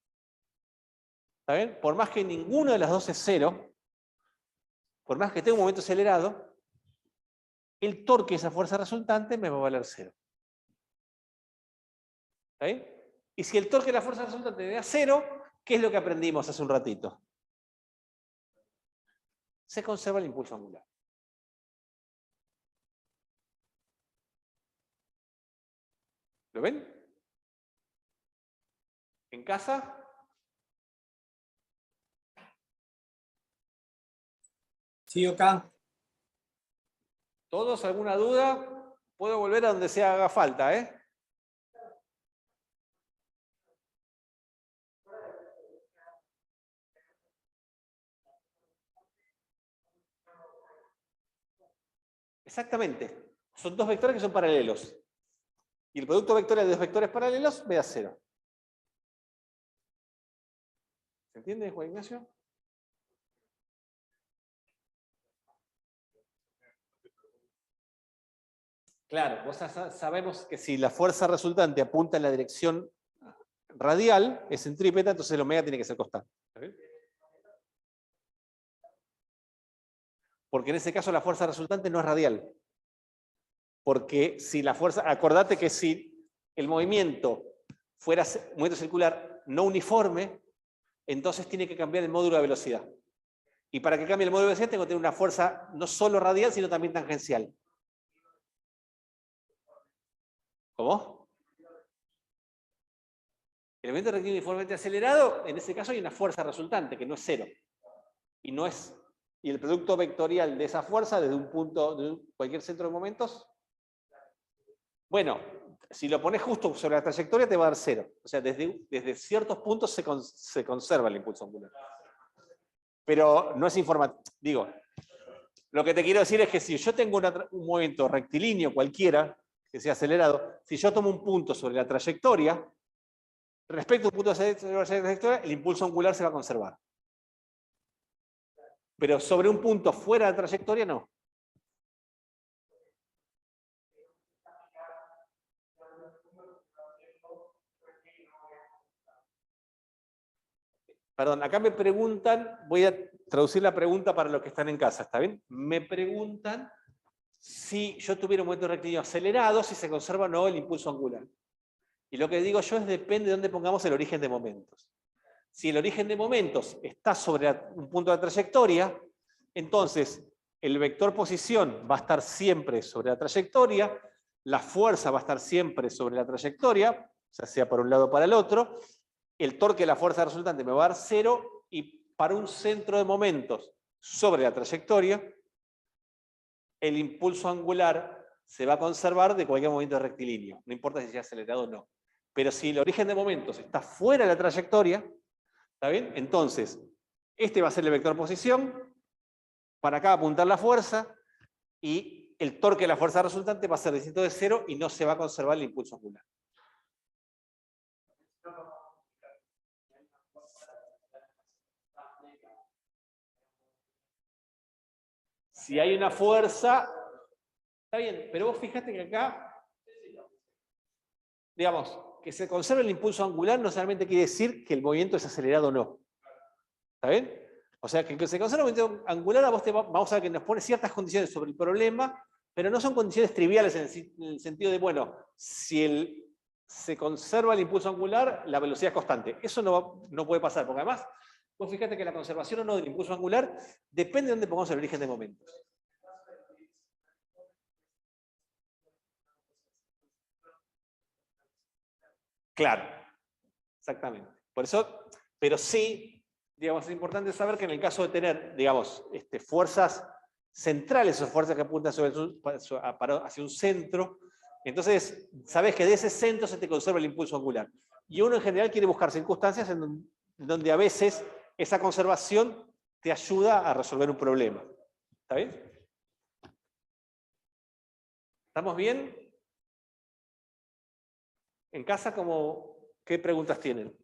¿está bien? Por más que ninguno de las dos es 0, por más que tenga un momento acelerado, el torque de esa fuerza resultante me va a valer 0. ¿Está bien? Y si el torque de la fuerza resultante me da 0, ¿qué es lo que aprendimos hace un ratito? Se conserva el impulso angular. ¿Lo ven? ¿En casa? Sí, acá. ¿Todos? ¿Alguna duda? Puedo volver a donde se haga falta, ¿eh? Exactamente. Son dos vectores que son paralelos. Y el producto vectorial de dos vectores paralelos me da 0. ¿Se entiende, Juan Ignacio? Claro, vos sabemos que si la fuerza resultante apunta en la dirección radial, es centrípeta, entonces el omega tiene que ser constante. Porque en ese caso la fuerza resultante no es radial. Porque si la fuerza, acordate que si el movimiento fuera movimiento circular no uniforme, entonces tiene que cambiar el módulo de velocidad. Y para que cambie el módulo de velocidad tengo que tener una fuerza no solo radial, sino también tangencial. ¿Cómo? El movimiento rectilíneo uniformemente acelerado, en ese caso hay una fuerza resultante, que no es 0. Y el producto vectorial de esa fuerza, desde un punto, de cualquier centro de momentos, bueno, si lo pones justo sobre la trayectoria te va a dar 0. O sea, desde ciertos puntos se conserva el impulso angular. Pero no es informativo. Digo, lo que te quiero decir es que si yo tengo un movimiento rectilíneo cualquiera, que sea acelerado, si yo tomo un punto sobre la trayectoria, respecto a un punto sobre la trayectoria, el impulso angular se va a conservar. Pero sobre un punto fuera de la trayectoria, no. Perdón, acá me preguntan, voy a traducir la pregunta para los que están en casa, ¿está bien? Me preguntan si yo tuviera un movimiento rectilíneo acelerado, si se conserva o no el impulso angular. Y lo que digo yo es depende de dónde pongamos el origen de momentos. Si el origen de momentos está sobre un punto de la trayectoria, entonces el vector posición va a estar siempre sobre la trayectoria, la fuerza va a estar siempre sobre la trayectoria, ya sea para un lado o para el otro, el torque de la fuerza resultante me va a dar 0, y para un centro de momentos sobre la trayectoria, el impulso angular se va a conservar de cualquier movimiento rectilíneo, no importa si sea acelerado o no. Pero si el origen de momentos está fuera de la trayectoria, ¿está bien? Entonces, este va a ser el vector posición, para acá va a apuntar la fuerza, y el torque de la fuerza resultante va a ser distinto de 0 y no se va a conservar el impulso angular. Si hay una fuerza, está bien, pero vos fijate que acá, digamos, que se conserve el impulso angular no necesariamente quiere decir que el movimiento es acelerado o no. ¿Está bien? O sea, que se conserve el movimiento angular, vamos a ver que nos pone ciertas condiciones sobre el problema, pero no son condiciones triviales en el sentido de, bueno, si se conserva el impulso angular, la velocidad es constante. Eso no puede pasar, porque además, vos fíjate que la conservación o no del impulso angular depende de dónde pongamos el origen de momentos. Claro, exactamente. Por eso, pero sí, digamos, es importante saber que en el caso de tener, digamos, fuerzas centrales o fuerzas que apuntan hacia un centro, entonces sabes que de ese centro se te conserva el impulso angular. Y uno en general quiere buscar circunstancias en donde a veces esa conservación te ayuda a resolver un problema. ¿Está bien? ¿Estamos bien? En casa, ¿qué preguntas tienen?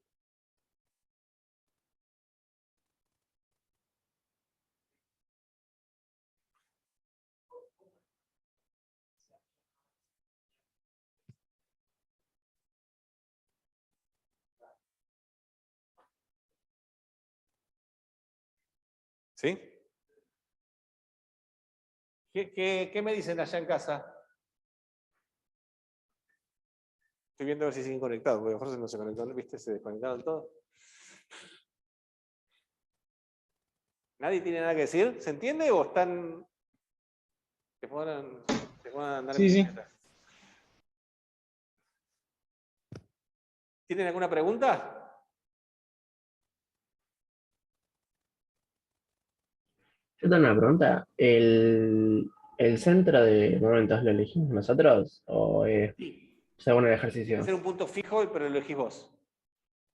¿Sí? ¿Qué me dicen allá en casa? Estoy viendo a ver si siguen conectados, porque mejor no se conectaron, ¿viste? Se desconectaron todos. ¿Nadie tiene nada que decir? ¿Se entiende o están... se puedan andar Sí, en sí. bicicleta? ¿Tienen alguna pregunta? Yo tengo una pregunta. ¿El centro de momentos lo elegimos nosotros o es Sí. según el Puede ejercicio? ser un punto fijo, pero lo elegís vos.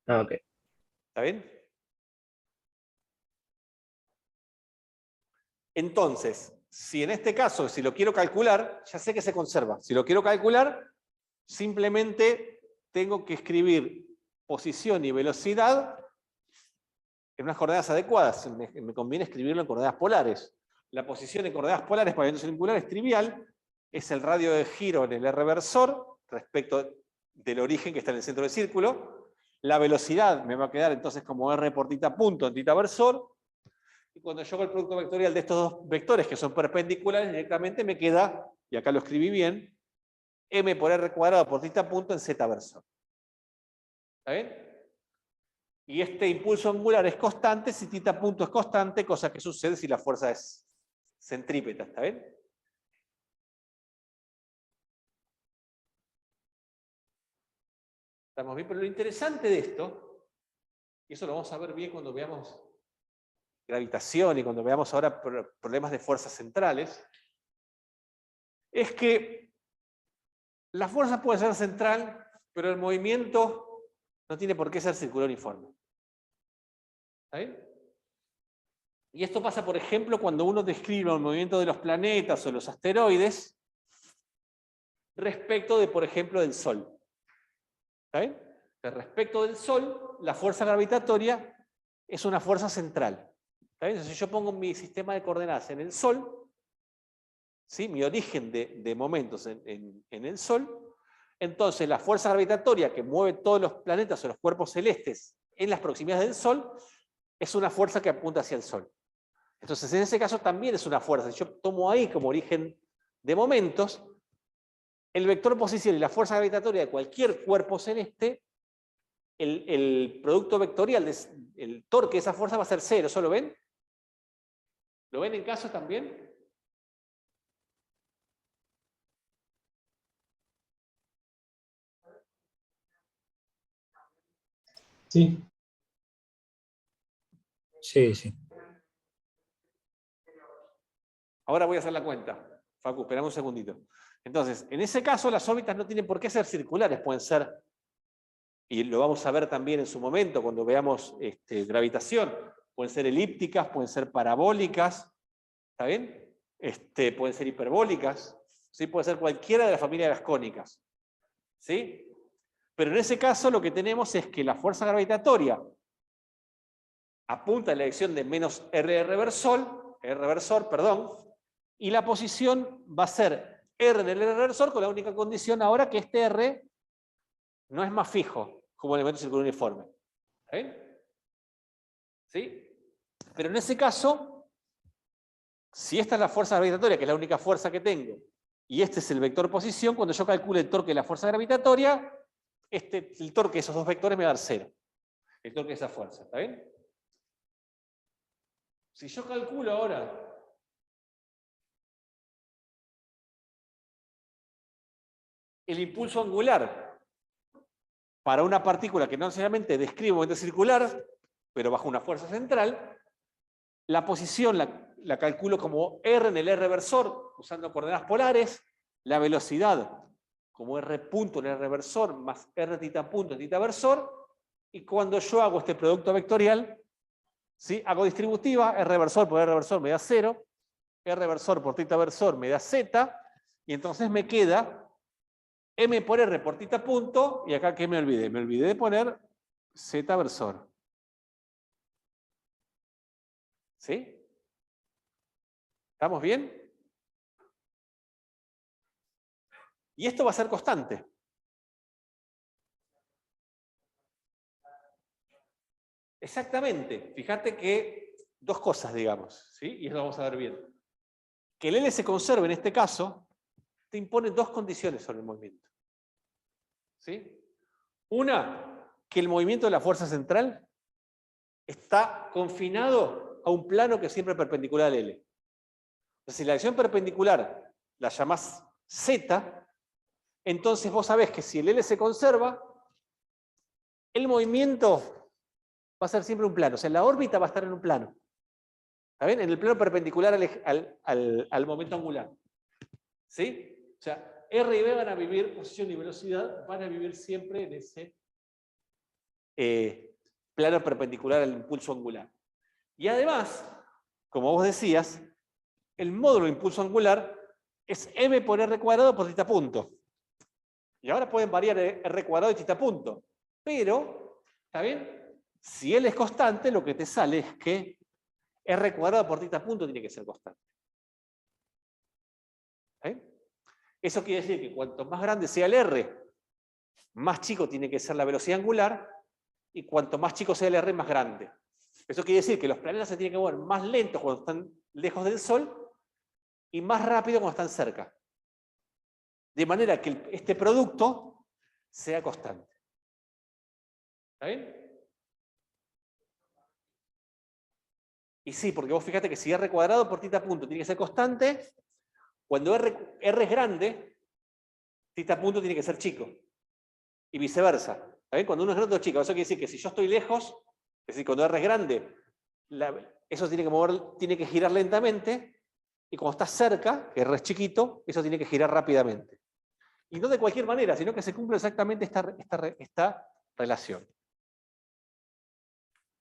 Ah, ok. ¿Está bien? Entonces, si en este caso, si lo quiero calcular, ya sé que se conserva. Si lo quiero calcular, simplemente tengo que escribir posición y velocidad en unas coordenadas adecuadas. Me conviene escribirlo en coordenadas polares. La posición en coordenadas polares para viento circular es trivial. Es el radio de giro en el R versor respecto del origen que está en el centro del círculo. La velocidad me va a quedar entonces como R por tita punto en tita versor. Y cuando yo hago el producto vectorial de estos dos vectores que son perpendiculares, directamente me queda, y acá lo escribí bien, m por r cuadrado por tita punto en z versor. ¿Está bien? Y este impulso angular es constante si tita punto es constante, cosa que sucede si la fuerza es centrípeta. ¿Está bien? ¿Estamos bien? Pero lo interesante de esto, y eso lo vamos a ver bien cuando veamos gravitación y cuando veamos ahora problemas de fuerzas centrales, es que la fuerza puede ser central, pero el movimiento no tiene por qué ser circular uniforme. ¿Está bien? Y esto pasa, por ejemplo, cuando uno describe el movimiento de los planetas o los asteroides respecto de, por ejemplo, del Sol. ¿Está bien? Que respecto del Sol, la fuerza gravitatoria es una fuerza central. ¿Está bien? Entonces, si yo pongo mi sistema de coordenadas en el Sol, ¿sí? Mi origen de momentos en el Sol, entonces la fuerza gravitatoria que mueve todos los planetas o los cuerpos celestes en las proximidades del Sol es una fuerza que apunta hacia el Sol. Entonces, en ese caso también es una fuerza. Si yo tomo ahí como origen de momentos, el vector posición y la fuerza gravitatoria de cualquier cuerpo celeste, el producto vectorial, el torque de esa fuerza va a ser 0. ¿Eso lo ven? ¿Lo ven en caso también? Sí. Sí, sí. Ahora voy a hacer la cuenta. Facu, esperame un segundito. Entonces, en ese caso, las órbitas no tienen por qué ser circulares, pueden ser, y lo vamos a ver también en su momento cuando veamos gravitación, pueden ser elípticas, pueden ser parabólicas, ¿está bien? Pueden ser hiperbólicas, ¿sí? Puede ser cualquiera de la familia de las cónicas, ¿sí? Pero en ese caso lo que tenemos es que la fuerza gravitatoria apunta en la dirección de menos R reversor, y la posición va a ser R en el R reversor con la única condición ahora que este R no es más fijo como elemento circular uniforme. ¿Está bien? ¿Sí? Pero en ese caso, si esta es la fuerza gravitatoria, que es la única fuerza que tengo, y este es el vector posición, cuando yo calcule el torque de la fuerza gravitatoria, el torque de esos dos vectores me va a dar 0. El torque de esa fuerza, ¿está bien? Si yo calculo ahora el impulso angular para una partícula que no necesariamente describe un movimiento circular, pero bajo una fuerza central, la posición la calculo como R en el R reversor, usando coordenadas polares, la velocidad como R punto en el R reversor más R tita punto en tita versor, y cuando yo hago este producto vectorial, ¿sí? Hago distributiva, R reversor por R reversor me da 0, R reversor por tita versor me da Z, y entonces me queda M por R por tita punto, y acá ¿qué me olvidé? Me olvidé de poner Z versor. ¿Sí? ¿Estamos bien? Y esto va a ser constante. Exactamente. Fíjate que dos cosas, digamos, ¿sí? Y eso lo vamos a ver bien. Que el L se conserve en este caso te impone dos condiciones sobre el movimiento. ¿Sí? Una, que el movimiento de la fuerza central está confinado a un plano que es siempre perpendicular al L. Entonces, si la dirección perpendicular la llamás Z, entonces vos sabés que si el L se conserva, el movimiento va a ser siempre un plano. O sea, la órbita va a estar en un plano. ¿Está bien? En el plano perpendicular al momento angular. ¿Sí? O sea, R y B van a vivir, posición y velocidad, van a vivir siempre en ese plano perpendicular al impulso angular. Y además, como vos decías, el módulo de impulso angular es M por R cuadrado por tita punto. Y ahora pueden variar R cuadrado y tita punto. Pero, ¿está bien? Si L es constante, lo que te sale es que R cuadrado por tita punto tiene que ser constante. Eso quiere decir que cuanto más grande sea el R, más chico tiene que ser la velocidad angular, y cuanto más chico sea el R, más grande. Eso quiere decir que los planetas se tienen que mover más lentos cuando están lejos del Sol y más rápido cuando están cerca. De manera que este producto sea constante. ¿Está bien? Y sí, porque vos fíjate que si R cuadrado por tita punto tiene que ser constante, cuando R es grande, tita punto tiene que ser chico. Y viceversa. ¿Está bien? Cuando uno es grande o chico, eso quiere decir que si yo estoy lejos, es decir, cuando R es grande, eso tiene que girar lentamente, y cuando está cerca, que R es chiquito, eso tiene que girar rápidamente. Y no de cualquier manera, sino que se cumple exactamente esta relación.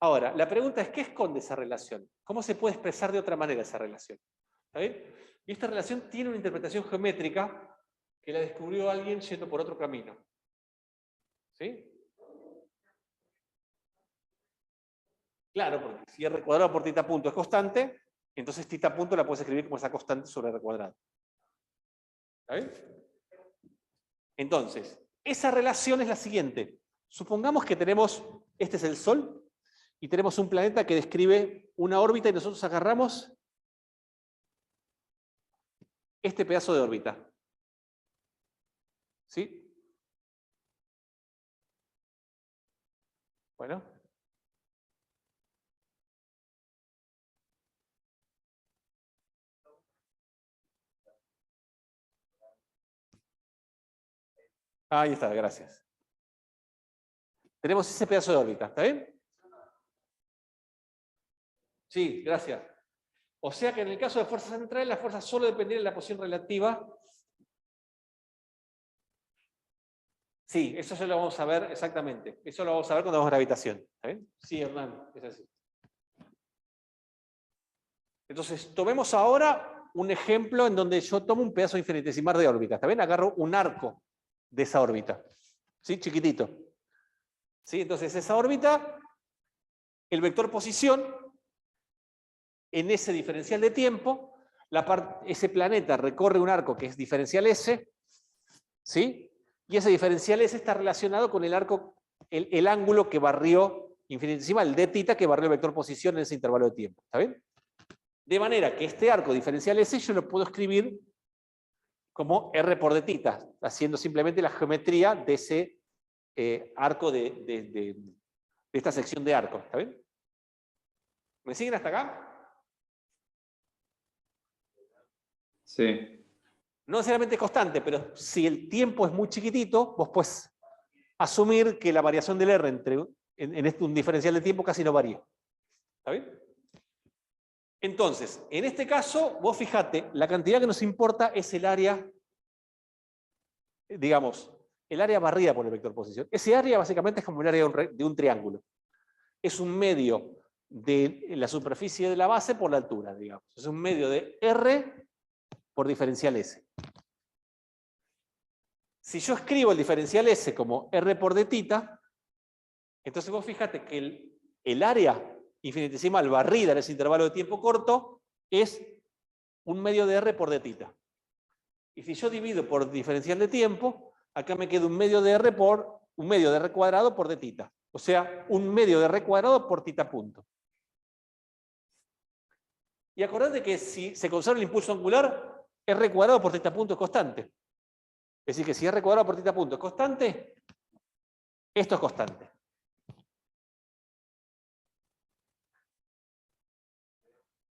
Ahora, la pregunta es, ¿qué esconde esa relación? ¿Cómo se puede expresar de otra manera esa relación? ¿Está bien? Y esta relación tiene una interpretación geométrica que la descubrió alguien yendo por otro camino. ¿Sí? Claro, porque si R cuadrado por tita punto es constante, entonces tita punto la puedes escribir como esa constante sobre R cuadrado. ¿Está bien? Entonces, esa relación es la siguiente. Supongamos que tenemos, este es el Sol, y tenemos un planeta que describe una órbita y nosotros agarramos este pedazo de órbita. ¿Sí? Bueno. Ahí está, gracias. Tenemos ese pedazo de órbita, ¿está bien? Sí, gracias. O sea que en el caso de fuerzas centrales, las fuerzas solo dependían de la posición relativa. Sí, eso ya lo vamos a ver exactamente. Eso lo vamos a ver cuando vamos a gravitación. ¿Está bien? Sí, Hernán, es así. Entonces, tomemos ahora un ejemplo en donde yo tomo un pedazo infinitesimal de órbita. ¿Está bien? Agarro un arco de esa órbita. ¿Sí? Chiquitito. ¿Sí? Entonces, esa órbita, el vector posición, en ese diferencial de tiempo, ese planeta recorre un arco que es diferencial S, ¿sí? Y ese diferencial S está relacionado con el arco, el ángulo que barrió infinitesimal, el d θ que barrió el vector posición en ese intervalo de tiempo. ¿Está bien? De manera que este arco diferencial S yo lo puedo escribir como R por d θ, haciendo simplemente la geometría de ese arco de esta sección de arco. ¿Está bien? ¿Me siguen hasta acá? Sí. No necesariamente constante, pero si el tiempo es muy chiquitito, vos podés asumir que la variación del R en un diferencial de tiempo casi no varía. ¿Está bien? Entonces, en este caso, vos fijate, la cantidad que nos importa es el área, digamos, el área barrida por el vector posición. Ese área básicamente es como el área de un triángulo. Es un medio de la superficie de la base por la altura, digamos. Es un medio de R por diferencial S. Si yo escribo el diferencial S como R por d θ, entonces vos fíjate que el área infinitesimal barrida en ese intervalo de tiempo corto es un medio de R por d θ. Y si yo divido por diferencial de tiempo, acá me queda un medio de R cuadrado por d θ. O sea, un medio de R cuadrado por θ punto. Y acordate que si se conserva el impulso angular, R cuadrado por θ punto es constante. Es decir, que si R cuadrado por θ punto es constante, esto es constante.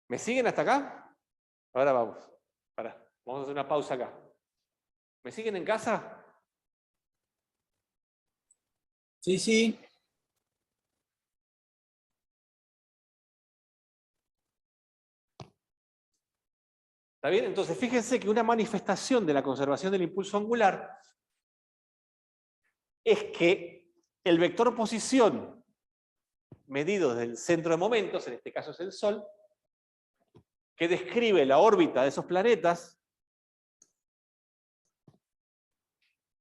¿Me siguen hasta acá? Ahora vamos. Vamos a hacer una pausa acá. ¿Me siguen en casa? Sí, sí. ¿Está bien? Entonces, fíjense que una manifestación de la conservación del impulso angular es que el vector posición medido desde el centro de momentos, en este caso es el Sol, que describe la órbita de esos planetas,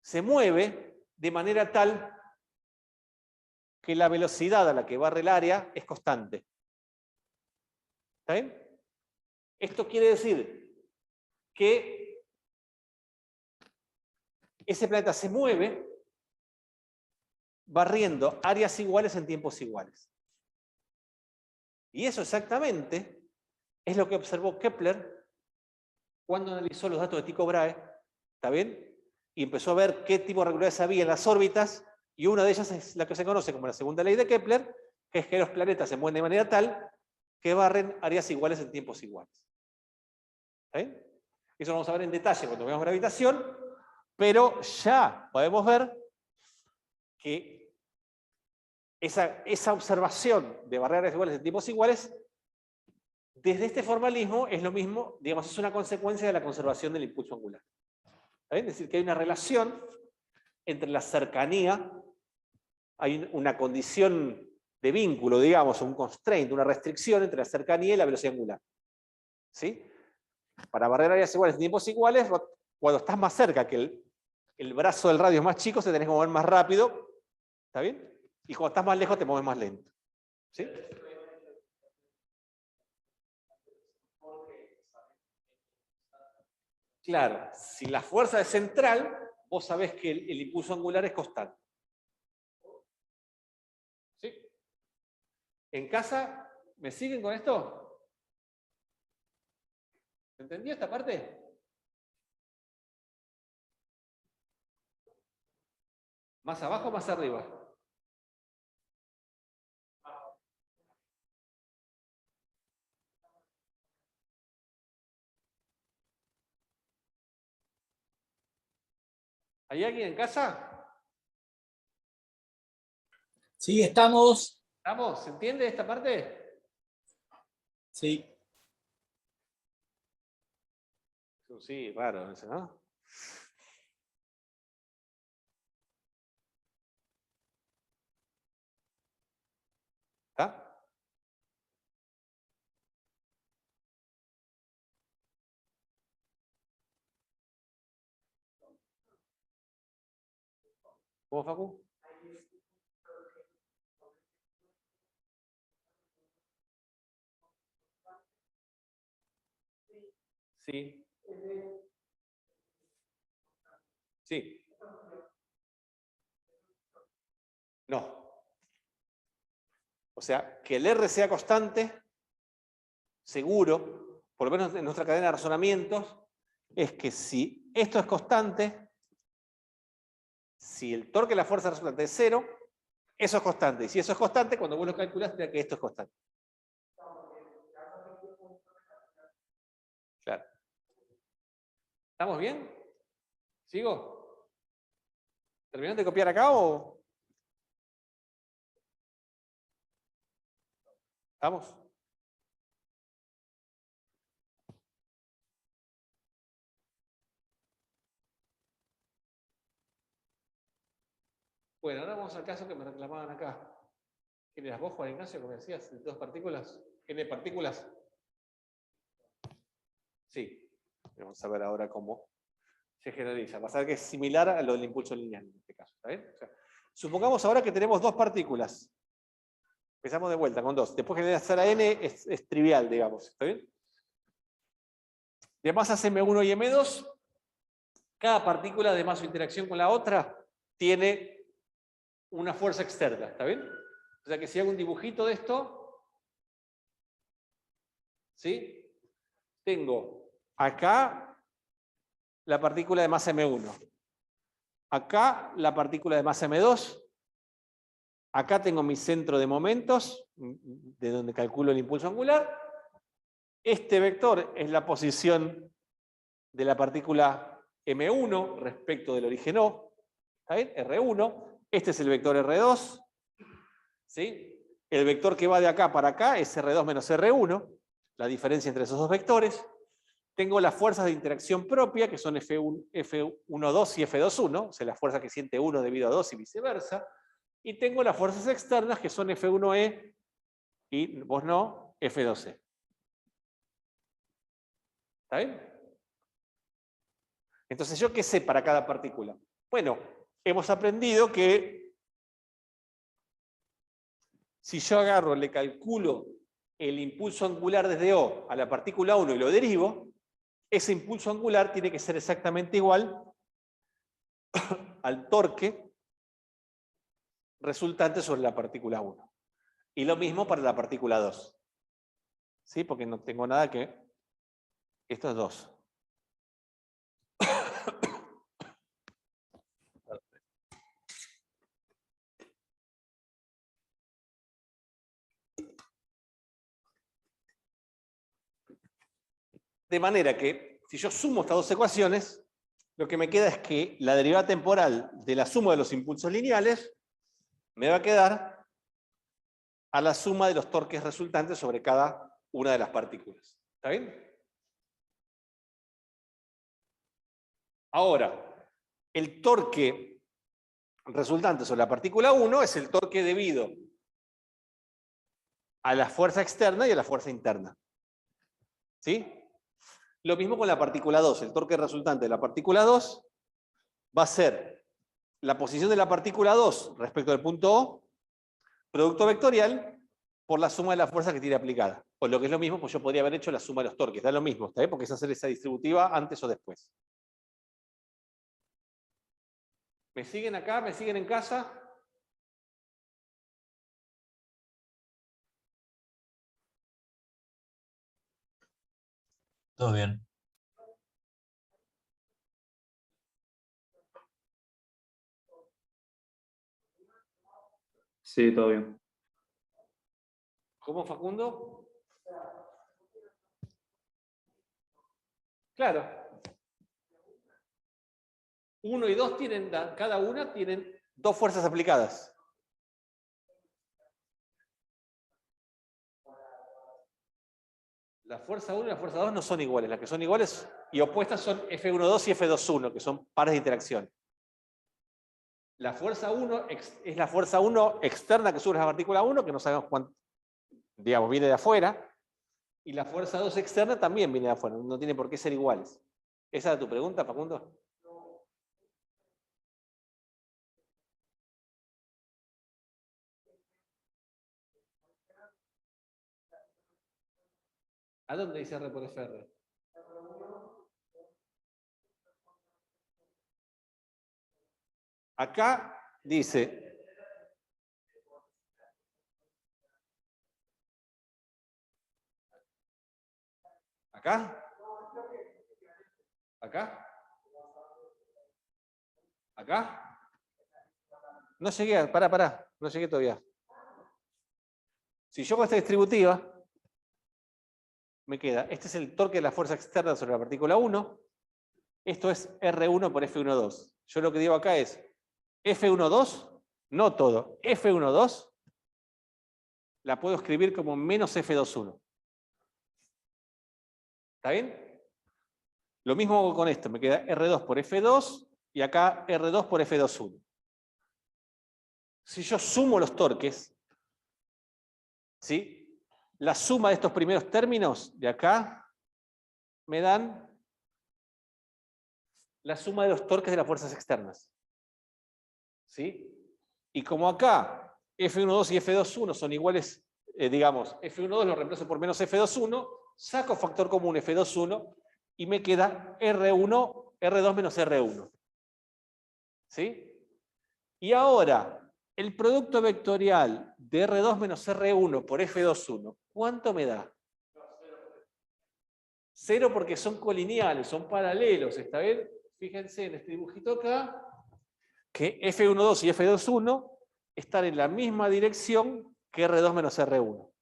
se mueve de manera tal que la velocidad a la que barre el área es constante. ¿Está bien? Esto quiere decir que ese planeta se mueve barriendo áreas iguales en tiempos iguales. Y eso exactamente es lo que observó Kepler cuando analizó los datos de Tycho Brahe, ¿está bien? Y empezó a ver qué tipo de regularidades había en las órbitas, y una de ellas es la que se conoce como la segunda ley de Kepler, que es que los planetas se mueven de manera tal que barren áreas iguales en tiempos iguales. ¿Está bien? Eso lo vamos a ver en detalle cuando veamos gravitación, pero ya podemos ver que esa observación de barrer áreas iguales en tiempos iguales, desde este formalismo es lo mismo, digamos, es una consecuencia de la conservación del impulso angular. ¿Está bien? Es decir, que hay una relación entre la cercanía, hay una condición de vínculo, digamos, un constraint, una restricción entre la cercanía y la velocidad angular. ¿Sí? Para barrer áreas iguales en tiempos iguales, cuando estás más cerca, que el brazo del radio es más chico, se tenés que mover más rápido. ¿Está bien? Y cuando estás más lejos te mueves más lento. ¿Sí? Claro, si la fuerza es central, vos sabés que el impulso angular es constante. ¿Sí? ¿En casa me siguen con esto? ¿Entendió esta parte? ¿Más abajo o más arriba? ¿Hay alguien en casa? Sí, estamos. ¿Estamos? ¿Se entiende esta parte? Sí. Sí, raro eso, ¿no? ¿Está? ¿Cómo, Facu? Sí. Sí. No. O sea, que el R sea constante, seguro, por lo menos en nuestra cadena de razonamientos, es que si esto es constante, si el torque de la fuerza resultante es 0, eso es constante. Y si eso es constante, cuando vos lo calculás, te da que esto es constante. Claro. ¿Estamos bien? ¿Sigo? ¿Terminaron de copiar acá o...? ¿Estamos? Bueno, ahora vamos al caso que me reclamaban acá. ¿Quién eras vos, Juan Ignacio, que me decías? ¿De dos partículas? ¿N partículas? Sí. Vamos a ver ahora cómo se generaliza. Va a ser que es similar a lo del impulso lineal en este caso. ¿Está bien? O sea, supongamos ahora que tenemos dos partículas. Empezamos de vuelta con dos. Después generalizar a n es trivial, digamos. ¿Está bien? De masas M1 y M2, cada partícula, además su interacción con la otra, tiene una fuerza externa. ¿Está bien? O sea que si hago un dibujito de esto, ¿sí? Tengo acá la partícula de masa M1. Acá la partícula de masa M2. Acá tengo mi centro de momentos, de donde calculo el impulso angular. Este vector es la posición de la partícula M1 respecto del origen O. ¿Está bien? R1. Este es el vector R2. ¿Sí? El vector que va de acá para acá es R2 menos R1. La diferencia entre esos dos vectores. Tengo las fuerzas de interacción propia, que son F12 y F21, o sea, las fuerzas que siente uno debido a dos y viceversa. Y tengo las fuerzas externas, que son F1E y, vos no, F2E. ¿Está bien? Entonces, ¿yo qué sé para cada partícula? Bueno, hemos aprendido que si yo agarro, le calculo el impulso angular desde O a la partícula 1 y lo derivo, ese impulso angular tiene que ser exactamente igual al torque resultante sobre la partícula 1. Y lo mismo para la partícula 2. ¿Sí? Porque no tengo nada que... Esto es 2. De manera que, si yo sumo estas dos ecuaciones, lo que me queda es que la derivada temporal de la suma de los impulsos lineales me va a quedar a la suma de los torques resultantes sobre cada una de las partículas. ¿Está bien? Ahora, el torque resultante sobre la partícula 1 es el torque debido a la fuerza externa y a la fuerza interna. ¿Sí? Lo mismo con la partícula 2. El torque resultante de la partícula 2 va a ser la posición de la partícula 2 respecto al punto O, producto vectorial, por la suma de la fuerza que tiene aplicada. O lo que es lo mismo, pues yo podría haber hecho la suma de los torques. Da lo mismo, ¿está bien? Porque es hacer esa distributiva antes o después. ¿Me siguen acá? ¿Me siguen en casa? Todo bien. Sí, todo bien. ¿Cómo, Facundo? Claro. 1 y 2 tienen, cada una tienen 2 fuerzas aplicadas. La fuerza 1 y la fuerza 2 no son iguales. Las que son iguales y opuestas son F12 y F21, que son pares de interacción. La fuerza 1 es la fuerza 1 externa que sube la partícula 1, que no sabemos cuánto, digamos, viene de afuera. Y la fuerza 2 externa también viene de afuera. No tiene por qué ser iguales. ¿Esa era tu pregunta, Facundo? ¿A dónde dice R por FR? Acá dice acá, acá. No llegué, pará, no llegué todavía. Si yo hago esta distributiva, me queda, este es el torque de la fuerza externa sobre la partícula 1, esto es R1 por F12. Yo lo que digo acá es F12, no todo, F12 la puedo escribir como menos F21. ¿Está bien? Lo mismo hago con esto, me queda R2 por F2 y acá R2 por F21. Si yo sumo los torques, ¿sí? La suma de estos primeros términos de acá me dan la suma de los torques de las fuerzas externas. ¿Sí? Y como acá F12 y F21 son iguales, digamos, F12 lo reemplazo por menos F21, saco factor común F21 y me queda R2 menos R1. ¿Sí? Y ahora, el producto vectorial de R2 menos R1 por F21, ¿cuánto me da? 0 porque son colineales, son paralelos, ¿está bien? Fíjense en este dibujito acá, que F12 y F21 están en la misma dirección que R2 menos R1.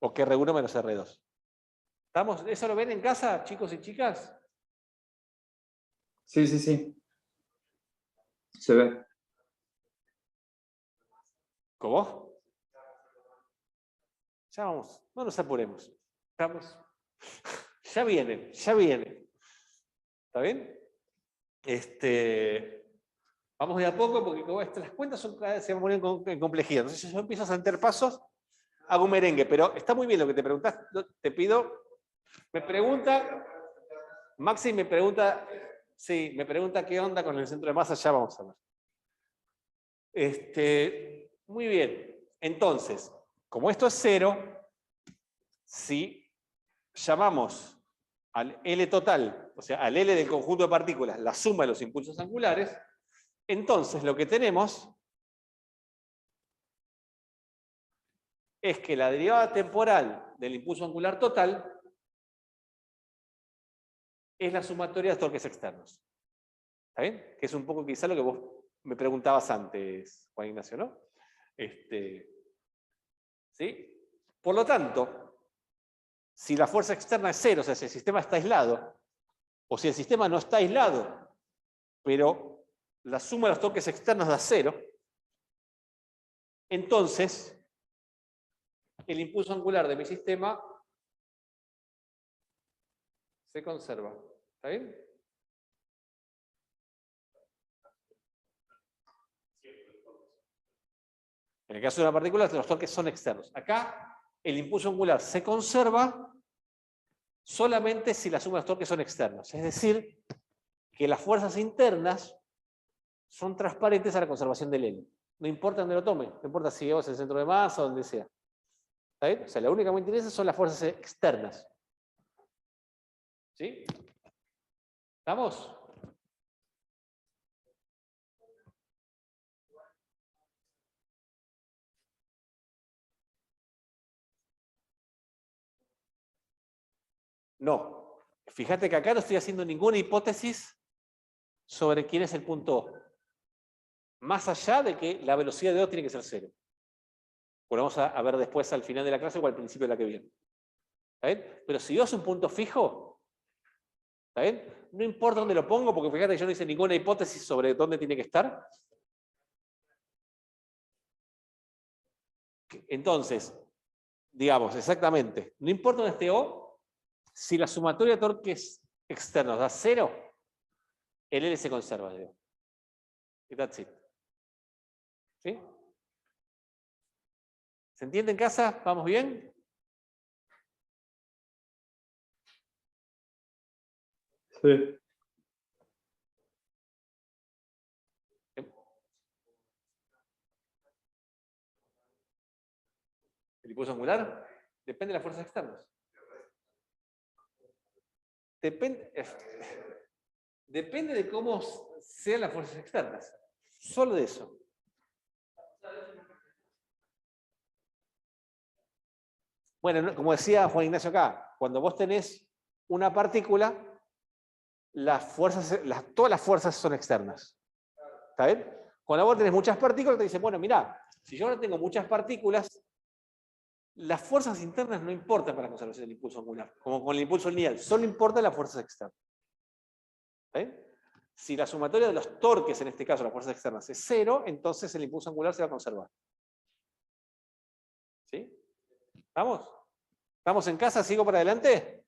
O que R1 menos R2. ¿Estamos? ¿Eso lo ven en casa, chicos y chicas? Sí, sí, sí. Se ve. ¿Cómo? Ya vamos, no nos apuremos. Estamos. Ya viene, ya viene. ¿Está bien? Vamos de a poco porque como las cuentas son, cada vez se van poniendo en complejidad. Entonces, si yo empiezo a saltar pasos, hago un merengue. Pero está muy bien lo que te preguntas. Te pido. Me pregunta. Maxi me pregunta. Sí, me pregunta qué onda con el centro de masa. Ya vamos a ver. Muy bien. Entonces, como esto es 0, si llamamos al L total, o sea, al L del conjunto de partículas, la suma de los impulsos angulares, entonces lo que tenemos es que la derivada temporal del impulso angular total es la sumatoria de torques externos. ¿Está bien? Que es un poco quizá lo que vos me preguntabas antes, Juan Ignacio, ¿no? ¿Sí? Por lo tanto, si la fuerza externa es 0, o sea, si el sistema está aislado, o si el sistema no está aislado, pero la suma de los torques externos da 0, entonces el impulso angular de mi sistema se conserva. ¿Está bien? En el caso de una partícula, los torques son externos. Acá, el impulso angular se conserva solamente si la suma de los torques son externos. Es decir, que las fuerzas internas son transparentes a la conservación del L. No importa dónde lo tome, no importa si es el centro de masa o donde sea. ¿Está bien? O sea, la única que me interesa son las fuerzas externas. ¿Sí? ¿Estamos? No. Fíjate que acá no estoy haciendo ninguna hipótesis sobre quién es el punto O. Más allá de que la velocidad de O tiene que ser 0. Bueno, vamos a ver después al final de la clase o al principio de la que viene. ¿Está bien? Pero si O es un punto fijo, ¿está bien? No importa dónde lo pongo, porque fíjate que yo no hice ninguna hipótesis sobre dónde tiene que estar. Entonces, digamos, exactamente, no importa dónde esté O, si la sumatoria de torques externos da 0, el L se conserva de O. Y that's it. ¿Sí? ¿Se entiende en casa? ¿Vamos bien? Sí. ¿El impulso angular? Depende de las fuerzas externas. Depende de cómo sean las fuerzas externas. Solo de eso. Bueno, como decía Juan Ignacio acá, cuando vos tenés una partícula, todas las fuerzas son externas. ¿Está bien? Cuando vos tenés muchas partículas, te dicen, bueno, mirá, si yo ahora tengo muchas partículas, las fuerzas internas no importan para la conservación del impulso angular, como con el impulso lineal, solo importan las fuerzas externas. ¿Está bien? Si la sumatoria de los torques, en este caso las fuerzas externas, es 0, entonces el impulso angular se va a conservar. ¿Sí? ¿Vamos? ¿Estamos en casa? ¿Sigo para adelante?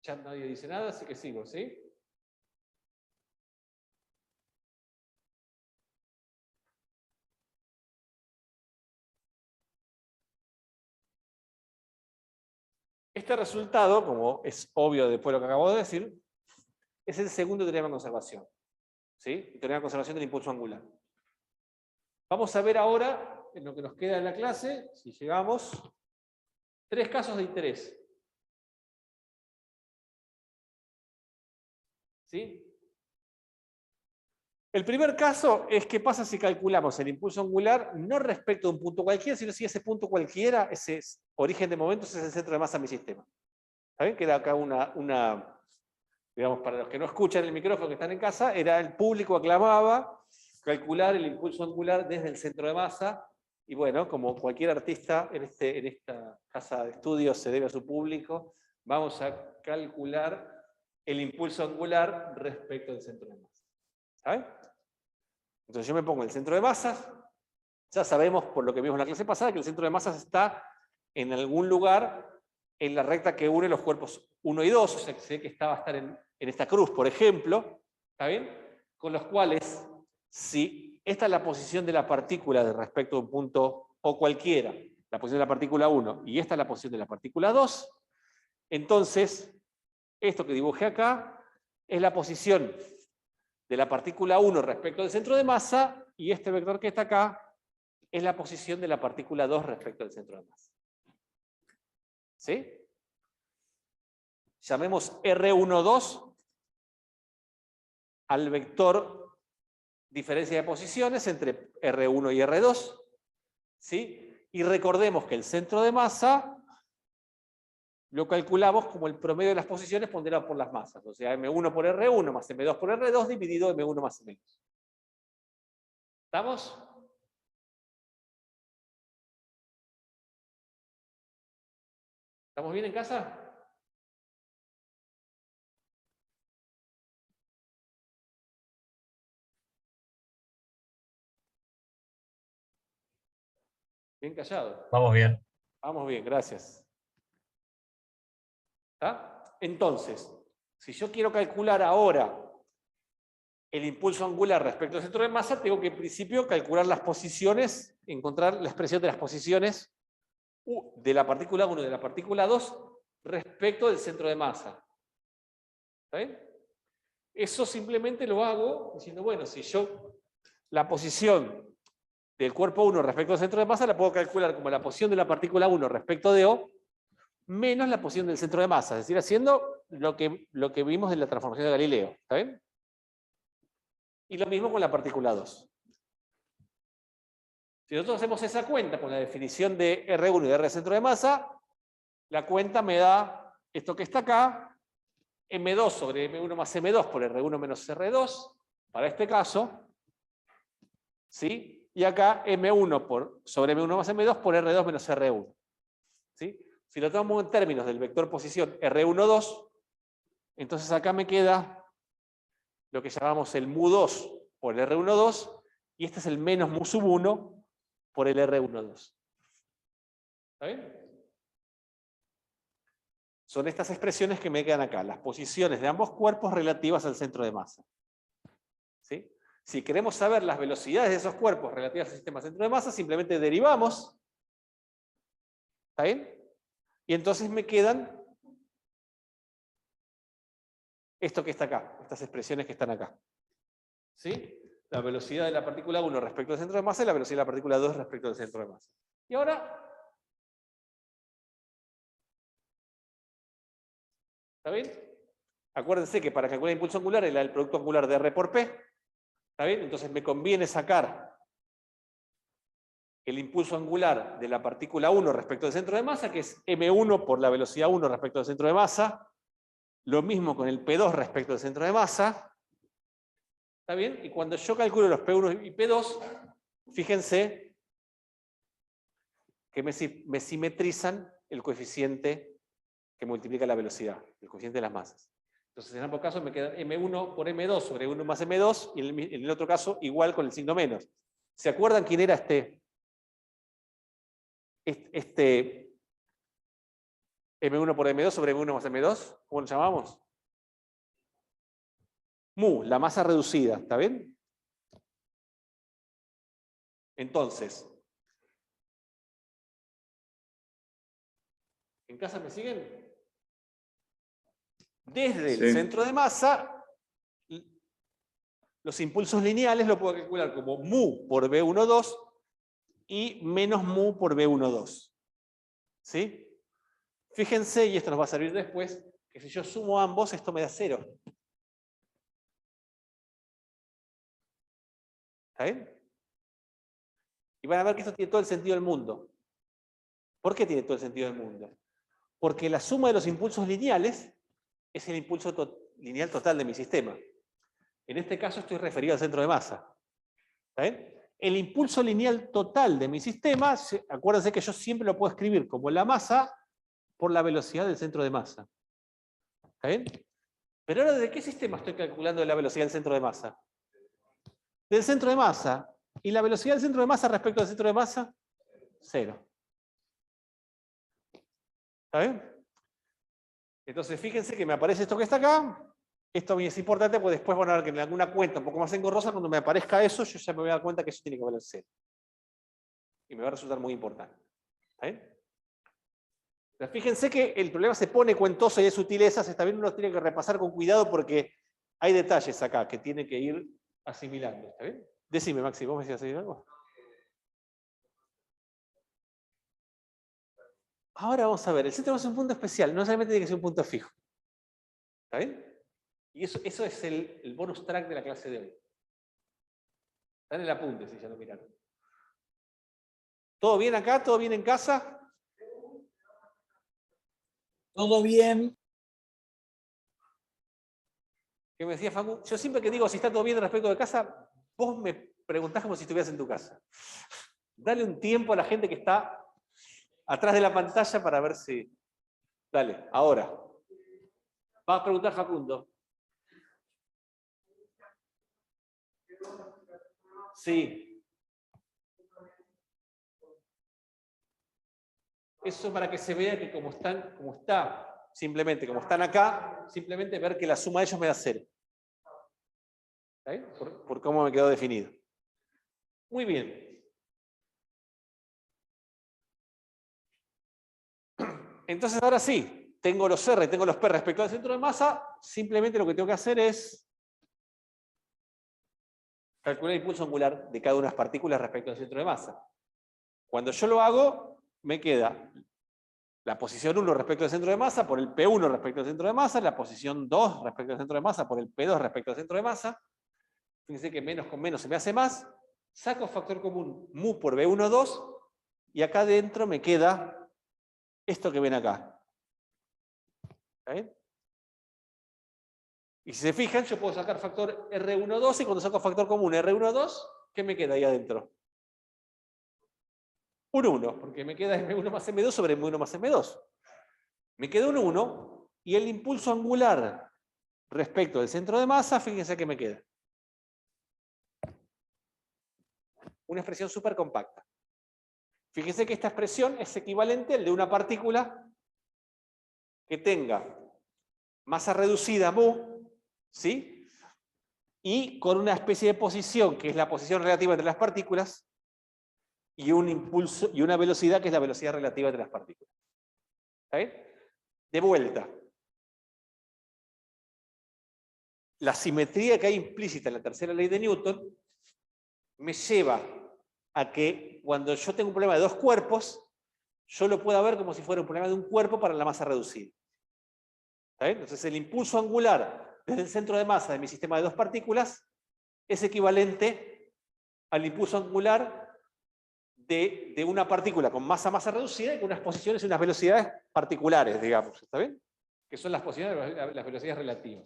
Ya nadie dice nada, así que sigo, ¿sí? Este resultado, como es obvio después de lo que acabo de decir, es el segundo teorema de conservación. ¿Sí? El teorema de conservación del impulso angular. Vamos a ver ahora, en lo que nos queda en la clase, si llegamos, 3 casos de interés. ¿Sí? El primer caso es qué pasa si calculamos el impulso angular no respecto de un punto cualquiera, sino si ese punto cualquiera, ese origen de momentos, es el centro de masa de mi sistema. ¿Está bien? Queda acá digamos, para los que no escuchan el micrófono que están en casa, era el público aclamaba calcular el impulso angular desde el centro de masa, y bueno, como cualquier artista en esta casa de estudios se debe a su público, vamos a calcular el impulso angular respecto del centro de masa. ¿Saben? Entonces yo me pongo el centro de masas, ya sabemos por lo que vimos en la clase pasada que el centro de masas está en algún lugar en la recta que une los cuerpos 1 y 2, o sea que sé que va a estar en esta cruz, por ejemplo, ¿está bien? Con los cuales, si esta es la posición de la partícula respecto a un punto O cualquiera, la posición de la partícula 1, y esta es la posición de la partícula 2, entonces, esto que dibujé acá es la posición de la partícula 1 respecto del centro de masa, y este vector que está acá es la posición de la partícula 2 respecto del centro de masa. ¿Sí? Llamemos R12 al vector diferencia de posiciones entre R1 y R2. ¿Sí? Y recordemos que el centro de masa lo calculamos como el promedio de las posiciones ponderado por las masas. O sea, M1 por R1 más M2 por R2 dividido M1 más M2. ¿Estamos? ¿Estamos bien en casa? Bien callado. Vamos bien. Vamos bien, gracias. ¿Está? Entonces, si yo quiero calcular ahora el impulso angular respecto al centro de masa, tengo que en principio calcular las posiciones, encontrar la expresión de las posiciones de la partícula 1 y de la partícula 2 respecto del centro de masa. ¿Está bien? Eso simplemente lo hago diciendo, bueno, si yo la posición del cuerpo 1 respecto al centro de masa la puedo calcular como la posición de la partícula 1 respecto de O, menos la posición del centro de masa, es decir, haciendo lo que vimos en la transformación de Galileo. ¿Está bien? Y lo mismo con la partícula 2. Si nosotros hacemos esa cuenta con la definición de R1 y de R centro de masa, la cuenta me da esto que está acá, M2 sobre M1 más M2 por R1 menos R2, para este caso, ¿sí? Y acá M1 sobre M1 más M2 por R2 menos R1. ¿Sí? Si lo tomamos en términos del vector posición R12, entonces acá me queda lo que llamamos el mu2 por el R12, y este es el menos mu sub 1 por el R12. ¿Está bien? Son estas expresiones que me quedan acá, las posiciones de ambos cuerpos relativas al centro de masa. ¿Sí? Si queremos saber las velocidades de esos cuerpos relativas al sistema centro de masa, simplemente derivamos. ¿Está bien? Y entonces me quedan esto que está acá, estas expresiones que están acá. ¿Sí? La velocidad de la partícula 1 respecto al centro de masa y la velocidad de la partícula 2 respecto al centro de masa. Y ahora, ¿está bien? Acuérdense que para calcular el impulso angular era el producto angular de R por P. ¿Está bien? Entonces me conviene sacar el impulso angular de la partícula 1 respecto al centro de masa, que es M1 por la velocidad 1 respecto al centro de masa. Lo mismo con el P2 respecto al centro de masa. ¿Está bien? Y cuando yo calculo los P1 y P2, fíjense que me simetrizan el coeficiente que multiplica la velocidad, el coeficiente de las masas. Entonces en ambos casos me queda M1 por M2 sobre 1 más M2, y en el otro caso igual con el signo menos. ¿Se acuerdan quién era este M1 por M2 sobre M1 más M2? ¿Cómo lo llamamos? Mu, la masa reducida, ¿está bien? Entonces, ¿en casa me siguen? Desde el centro de masa, los impulsos lineales lo puedo calcular como mu por B12 y menos mu por B12. ¿Sí? Fíjense, y esto nos va a servir después, que si yo sumo ambos, esto me da 0. ¿Está bien? Y van a ver que esto tiene todo el sentido del mundo. ¿Por qué tiene todo el sentido del mundo? Porque la suma de los impulsos lineales es el impulso lineal total de mi sistema. En este caso estoy referido al centro de masa. ¿Está bien? El impulso lineal total de mi sistema, acuérdense que yo siempre lo puedo escribir como la masa por la velocidad del centro de masa. ¿Está bien? Pero ahora, ¿de qué sistema estoy calculando la velocidad del centro de masa? Del centro de masa. ¿Y la velocidad del centro de masa respecto al centro de masa? 0. ¿Está bien? Entonces fíjense que me aparece esto que está acá. Esto es importante porque después van a ver que en alguna cuenta un poco más engorrosa, cuando me aparezca eso, yo ya me voy a dar cuenta que eso tiene que valer 0. Y me va a resultar muy importante. ¿Está bien? Pero fíjense que el problema se pone cuentoso y de sutilezas. Está bien, uno tiene que repasar con cuidado porque hay detalles acá que tiene que ir asimilando. ¿Está bien? Decime, Maxi, ¿vos me decías decir algo? Ahora vamos a ver, el centro es un punto especial, no solamente tiene que ser un punto fijo. ¿Está bien? Y eso es el bonus track de la clase de hoy. Está en el apunte, si ya lo miraron. ¿Todo bien acá? ¿Todo bien en casa? Todo bien. ¿Qué me decía Facu? Yo siempre que digo si está todo bien respecto de casa, vos me preguntás como si estuvieras en tu casa. Dale un tiempo a la gente que está atrás de la pantalla para ver si... Dale, ahora. Va a preguntar Facundo. Sí. Eso para que se vea que como están acá, simplemente ver que la suma de ellos me da 0. ¿Está bien? Por cómo me quedó definido. Muy bien. Entonces ahora sí, tengo los R, tengo los P respecto al centro de masa, simplemente lo que tengo que hacer es calcular el impulso angular de cada una de las partículas respecto al centro de masa. Cuando yo lo hago, me queda la posición 1 respecto al centro de masa por el P1 respecto al centro de masa, la posición 2 respecto al centro de masa por el P2 respecto al centro de masa. Fíjense que menos con menos se me hace más. Saco factor común mu por B1, 2, y acá adentro me queda esto que ven acá. ¿Está bien? Y si se fijan, yo puedo sacar factor R1, 2, y cuando saco factor común R1, 2, ¿qué me queda ahí adentro? Un 1, porque me queda M1 más M2 sobre M1 más M2. Me queda un 1, y el impulso angular respecto del centro de masa, fíjense que me queda. Una expresión súper compacta. Fíjense que esta expresión es equivalente al de una partícula que tenga masa reducida mu, ¿sí? Y con una especie de posición, que es la posición relativa entre las partículas, y un impulso y una velocidad, que es la velocidad relativa entre las partículas. ¿Está bien? De vuelta. La simetría que hay implícita en la tercera ley de Newton me lleva a que cuando yo tengo un problema de dos cuerpos, yo lo pueda ver como si fuera un problema de un cuerpo para la masa reducida. ¿Está bien? Entonces el impulso angular desde el centro de masa de mi sistema de dos partículas es equivalente al impulso angular de una partícula con masa reducida y con unas posiciones y unas velocidades particulares, digamos. ¿Está bien? Que son las posiciones, las velocidades relativas.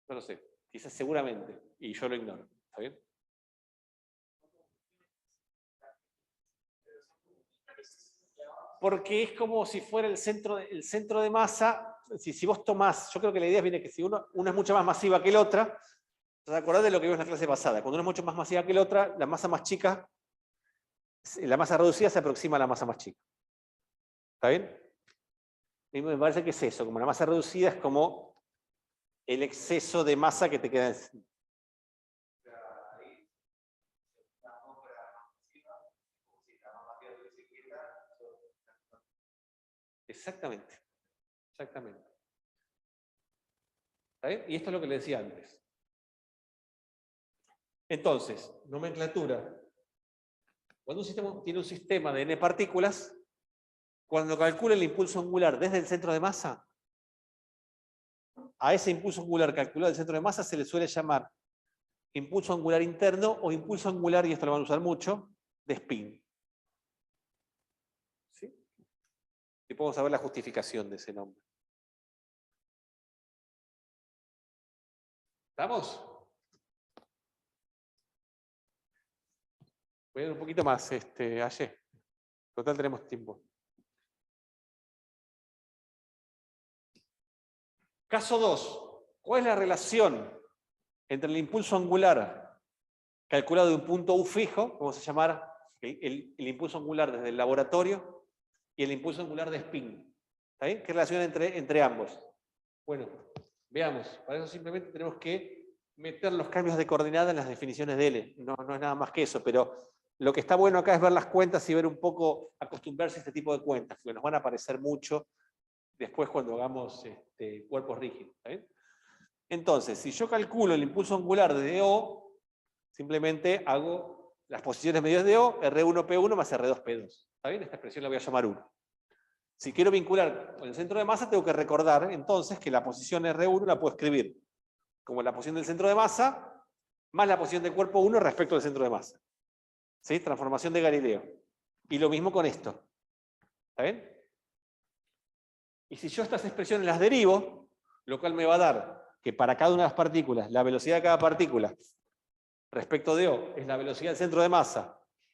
No lo sé, quizás seguramente, y yo lo ignoro. ¿Está bien? Porque es como si fuera el centro de masa. Si vos tomás, yo creo que la idea viene que si una es mucho más masiva que la otra, ¿te acordás de lo que vimos en la clase pasada? Cuando una es mucho más masiva que la otra, la masa más chica, la masa reducida se aproxima a la masa más chica. ¿Está bien? Y me parece que es eso, como la masa reducida es como el exceso de masa que te queda encima. Exactamente. Exactamente. ¿Está bien? Y esto es lo que le decía antes. Entonces, nomenclatura. Cuando un sistema tiene un sistema de n partículas, cuando calcula el impulso angular desde el centro de masa, a ese impulso angular calculado del centro de masa se le suele llamar impulso angular interno o impulso angular, y esto lo van a usar mucho, de spin. ¿Sí? Y podemos saber la justificación de ese nombre. ¿Estamos? Voy a ir un poquito más, Aye. Total tenemos tiempo. Caso 2. ¿Cuál es la relación entre el impulso angular calculado de un punto U fijo, vamos a llamar el impulso angular desde el laboratorio, y el impulso angular de spin? ¿Está bien? ¿Qué relación entre ambos? Bueno, veamos. Para eso simplemente tenemos que meter los cambios de coordenada en las definiciones de L. No es nada más que eso, pero lo que está bueno acá es ver las cuentas y ver un poco, acostumbrarse a este tipo de cuentas, porque nos van a aparecer mucho después cuando hagamos cuerpos rígidos. ¿Está bien? Entonces, si yo calculo el impulso angular de O, simplemente hago las posiciones medias de O, R1P1 más R2P2. ¿Está bien? Esta expresión la voy a llamar 1. Si quiero vincular con el centro de masa, tengo que recordar entonces que la posición R1 la puedo escribir como la posición del centro de masa más la posición del cuerpo 1 respecto al centro de masa. ¿Sí? Transformación de Galileo. Y lo mismo con esto. ¿Está bien? Y si yo estas expresiones las derivo, lo cual me va a dar que para cada una de las partículas, la velocidad de cada partícula respecto de O es la velocidad del centro de masa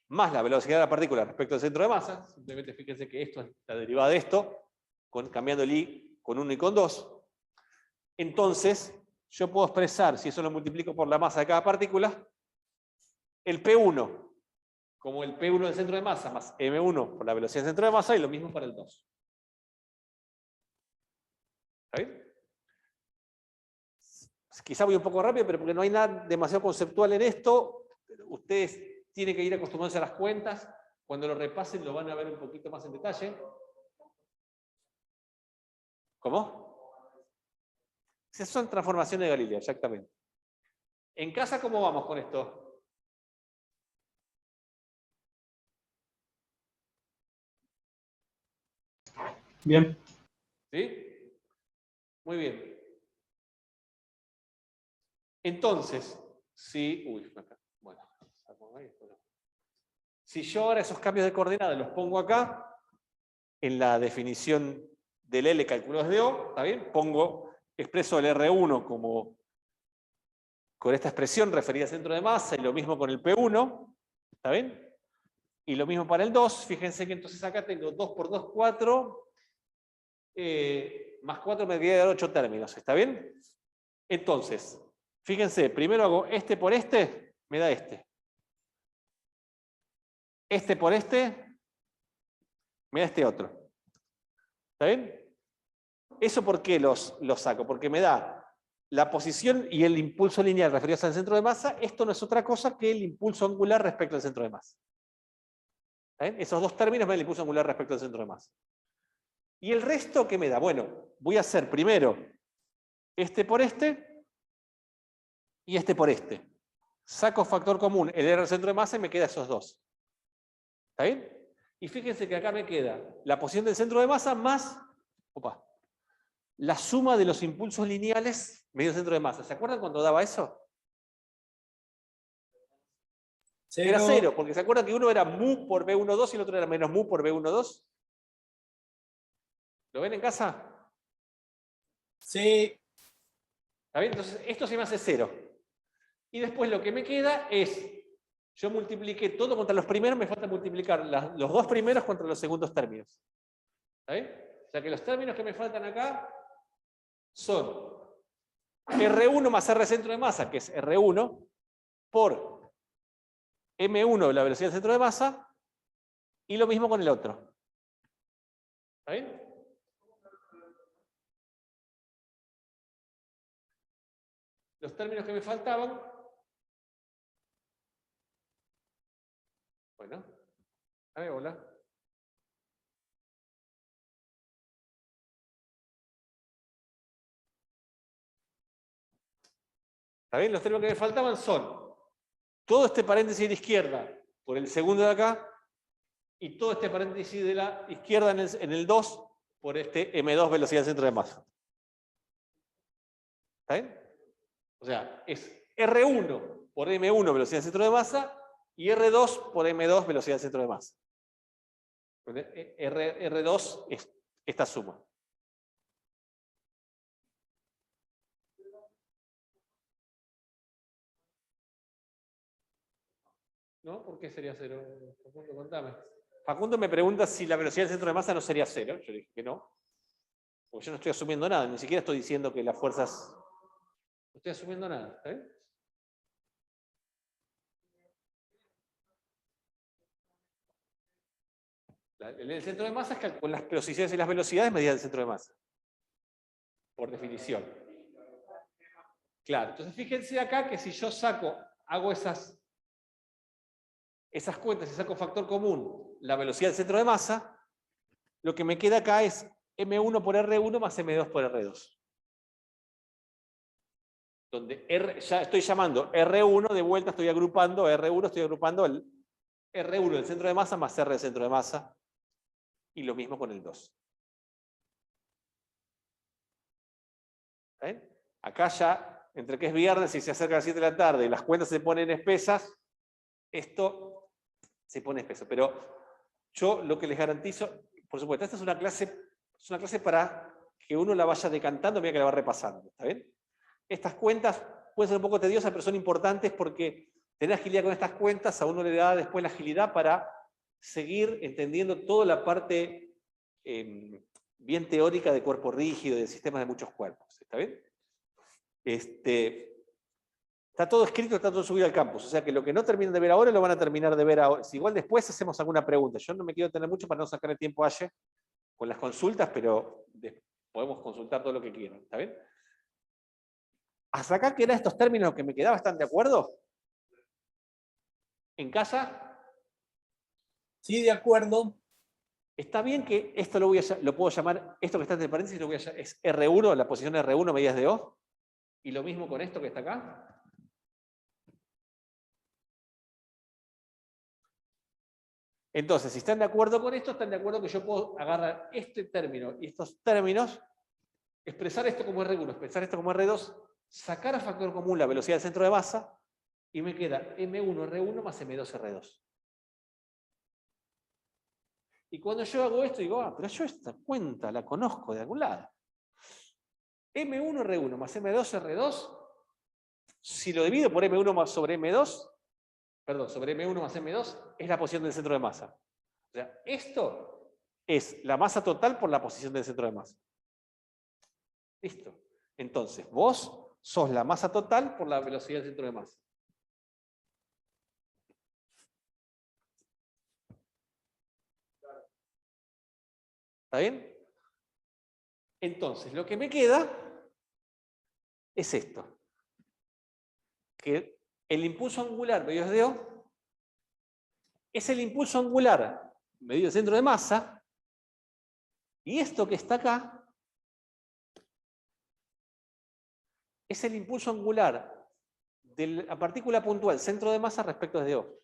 más la velocidad de la partícula respecto al centro de masa. Simplemente fíjense que esto es la derivada de esto, cambiando el I con 1 y con 2. Entonces, yo puedo expresar, si eso lo multiplico por la masa de cada partícula, el P1 como el P1 del centro de masa más M1 por la velocidad del centro de masa, y lo mismo para el 2. ¿Está bien? Quizá voy un poco rápido, pero porque no hay nada demasiado conceptual en esto. Ustedes tienen que ir acostumbrándose a las cuentas. Cuando lo repasen lo van a ver un poquito más en detalle. ¿Cómo? Esas son transformaciones de Galileo, exactamente. En casa, ¿cómo vamos con esto? Bien. ¿Sí? Muy bien. Entonces, si... bueno. Si yo ahora esos cambios de coordenadas los pongo acá, en la definición del L calculado de O, ¿está bien? Expreso el R1 como con esta expresión referida al centro de masa, y lo mismo con el P1, ¿está bien? Y lo mismo para el 2, fíjense que entonces acá tengo 2 por 2, 4, más 4 me debería dar 8 términos, ¿está bien? Entonces, fíjense, primero hago este por este, me da este. Este por este, me da este otro. ¿Está bien? ¿Eso por qué los saco? Porque me da la posición y el impulso lineal referidos al centro de masa. Esto no es otra cosa que el impulso angular respecto al centro de masa. ¿Está bien? Esos dos términos me dan el impulso angular respecto al centro de masa. ¿Y el resto qué me da? Bueno, voy a hacer primero este por este y este por este. Saco factor común, el R del centro de masa, y me queda esos dos. ¿Está bien? Y fíjense que acá me queda la posición del centro de masa más la suma de los impulsos lineales medio centro de masa. ¿Se acuerdan cuando daba eso? Era 0, porque ¿se acuerdan que uno era mu por B12 y el otro era menos mu por B12? ¿Lo ven en casa? Sí. ¿Está bien? Entonces, esto se me hace 0. Y después lo que me queda es, yo multipliqué todo contra los primeros, me falta multiplicar los dos primeros contra los segundos términos. ¿Está bien? O sea que los términos que me faltan acá son R1 más R centro de masa, que es R1, por M1, la velocidad del centro de masa, y lo mismo con el otro. ¿Está bien? Los términos que me faltaban, bueno, hola. ¿Está bien? Los términos que me faltaban son todo este paréntesis de la izquierda por el segundo de acá, y todo este paréntesis de la izquierda en el 2 por este M2 velocidad del centro de masa. ¿Está bien? O sea, es R1 por M1 velocidad del centro de masa y R2 por M2 velocidad del centro de masa. R2 es esta suma. ¿No? ¿Por qué sería 0? Facundo, contame. Facundo me pregunta si la velocidad del centro de masa no sería 0. Yo dije que no. Porque yo no estoy asumiendo nada, ni siquiera estoy diciendo que las fuerzas... No estoy asumiendo nada. ¿Está bien? El centro de masa es con las posiciones y las velocidades medidas del centro de masa. Por definición. Claro, entonces fíjense acá que si yo hago esas cuentas y saco factor común, la velocidad del centro de masa, lo que me queda acá es M1 por R1 más M2 por R2. Donde ya estoy llamando R1, de vuelta estoy agrupando R1, estoy agrupando el R1 del centro de masa más R del centro de masa, y lo mismo con el 2. ¿Está bien? Acá ya, entre que es viernes y se acerca a las 7 de la tarde y las cuentas se ponen espesas, esto se pone espeso. Pero yo lo que les garantizo, por supuesto, esta es una clase para que uno la vaya decantando a medida que la va repasando. ¿Está bien? Estas cuentas pueden ser un poco tediosas, pero son importantes porque tener agilidad con estas cuentas a uno le da después la agilidad para seguir entendiendo toda la parte bien teórica de cuerpo rígido, de sistemas de muchos cuerpos. ¿Está bien? Está todo escrito, está todo subido al campus. O sea que lo que no terminen de ver ahora lo van a terminar de ver ahora. Si igual después hacemos alguna pregunta. Yo no me quiero tener mucho para no sacar el tiempo ayer con las consultas, pero podemos consultar todo lo que quieran. ¿Está bien? Hasta acá que eran estos términos que me quedaba, ¿están de acuerdo? ¿En casa? Sí, de acuerdo. Está bien que esto lo puedo llamar, esto que está entre paréntesis es R1, la posición R1 medidas de O. Y lo mismo con esto que está acá. Entonces, si están de acuerdo con esto, están de acuerdo que yo puedo agarrar este término y estos términos, expresar esto como R1, expresar esto como R2, sacar a factor común la velocidad del centro de masa, y me queda M1 R1 más M2 R2. Y cuando yo hago esto, digo, pero yo esta cuenta la conozco de algún lado. M1 R1 más M2 R2, si lo divido por M1 más sobre M2, perdón, sobre M1 más M2, es la posición del centro de masa. O sea, esto es la masa total por la posición del centro de masa. Listo. Entonces, vos sos la masa total por la velocidad del centro de masa. ¿Está bien? Entonces, lo que me queda es esto. Que el impulso angular medido desde O es el impulso angular medido del centro de masa, y esto que está acá es el impulso angular de la partícula puntual centro de masa respecto desde O.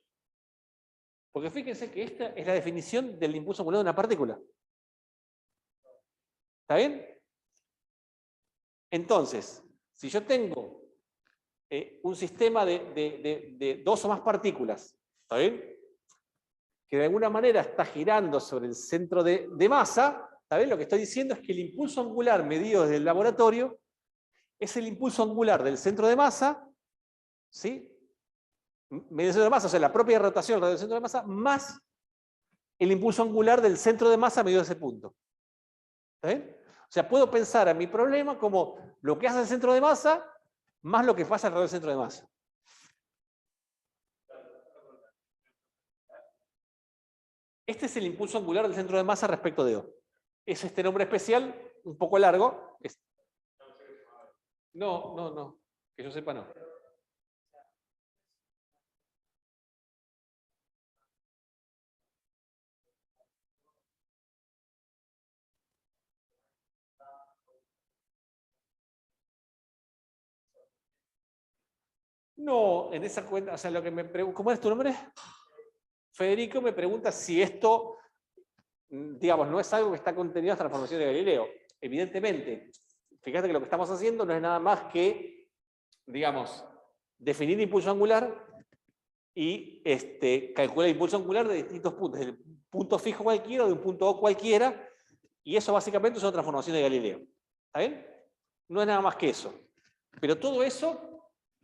Porque fíjense que esta es la definición del impulso angular de una partícula. ¿Está bien? Entonces, si yo tengo un sistema de dos o más partículas, ¿está bien?, que de alguna manera está girando sobre el centro de masa, ¿está bien? Lo que estoy diciendo es que el impulso angular medido desde el laboratorio es el impulso angular del centro de masa, ¿sí? Medido del centro de masa, o sea, la propia rotación del centro de masa, más el impulso angular del centro de masa medido desde ese punto. ¿Está bien? O sea, puedo pensar a mi problema como lo que hace el centro de masa más lo que pasa alrededor del centro de masa. Este es el impulso angular del centro de masa respecto de O. Es este nombre especial, un poco largo. No. Que yo sepa, no. No, en esa cuenta, o sea, lo que me pregunta, ¿cómo es tu nombre? Federico me pregunta si esto, digamos, no es algo que está contenido en la transformación de Galileo. Evidentemente, fíjate que lo que estamos haciendo no es nada más que, digamos, definir impulso angular y calcular el impulso angular de distintos puntos, del punto fijo cualquiera o de un punto O cualquiera, y eso básicamente es una transformación de Galileo. ¿Está bien? No es nada más que eso. Pero todo eso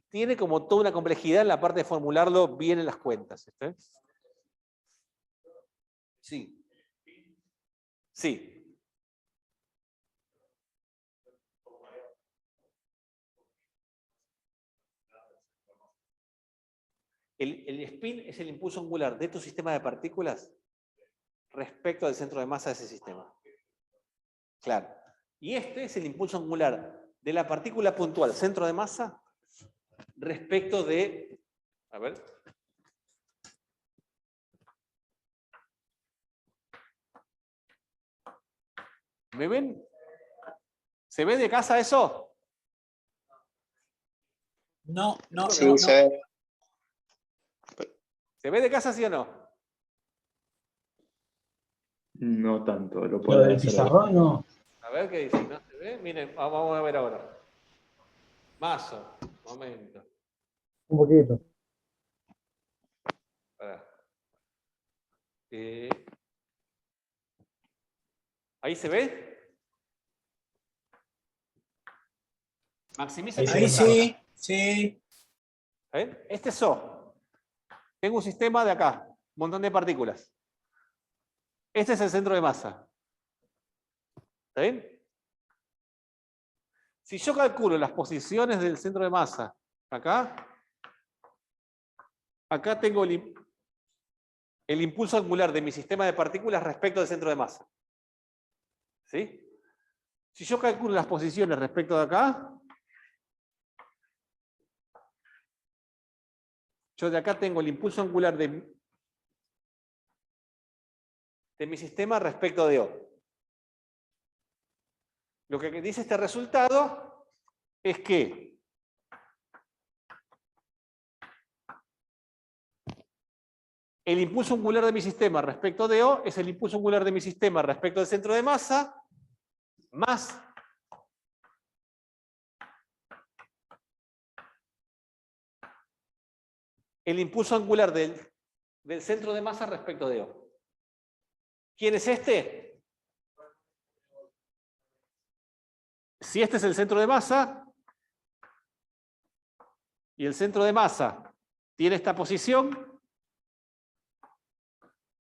tiene como toda una complejidad en la parte de formularlo bien en las cuentas. ¿Está? Sí. Sí. El spin es el impulso angular de tu sistema de partículas respecto del centro de masa de ese sistema. Claro. Y este es el impulso angular de la partícula puntual, centro de masa, respecto de... A ver. ¿Me ven? ¿Se ve de casa eso? No. Sí, se ve. ¿Se ve de casa, sí o no? No tanto, lo Lo puedo del hacer. pizarrón no. A ver qué dice. ¿No se ve? Miren, vamos a ver ahora. Mazo. Momento. Un poquito. ¿Ahí se ve? Maximiza el Ahí sí, sí. ¿Ven? Este es O. Tengo un sistema de acá, un montón de partículas. Este es el centro de masa. ¿Está bien? Si yo calculo las posiciones del centro de masa, acá tengo el impulso angular de mi sistema de partículas respecto del centro de masa. ¿Sí? Si yo calculo las posiciones respecto de acá, yo de acá tengo el impulso angular de mi sistema respecto de O. Lo que dice este resultado es que El impulso angular de mi sistema respecto de O es el impulso angular de mi sistema respecto del centro de masa, más el impulso angular del centro de masa respecto de O. ¿Quién es este? Si este es el centro de masa, y el centro de masa tiene esta posición,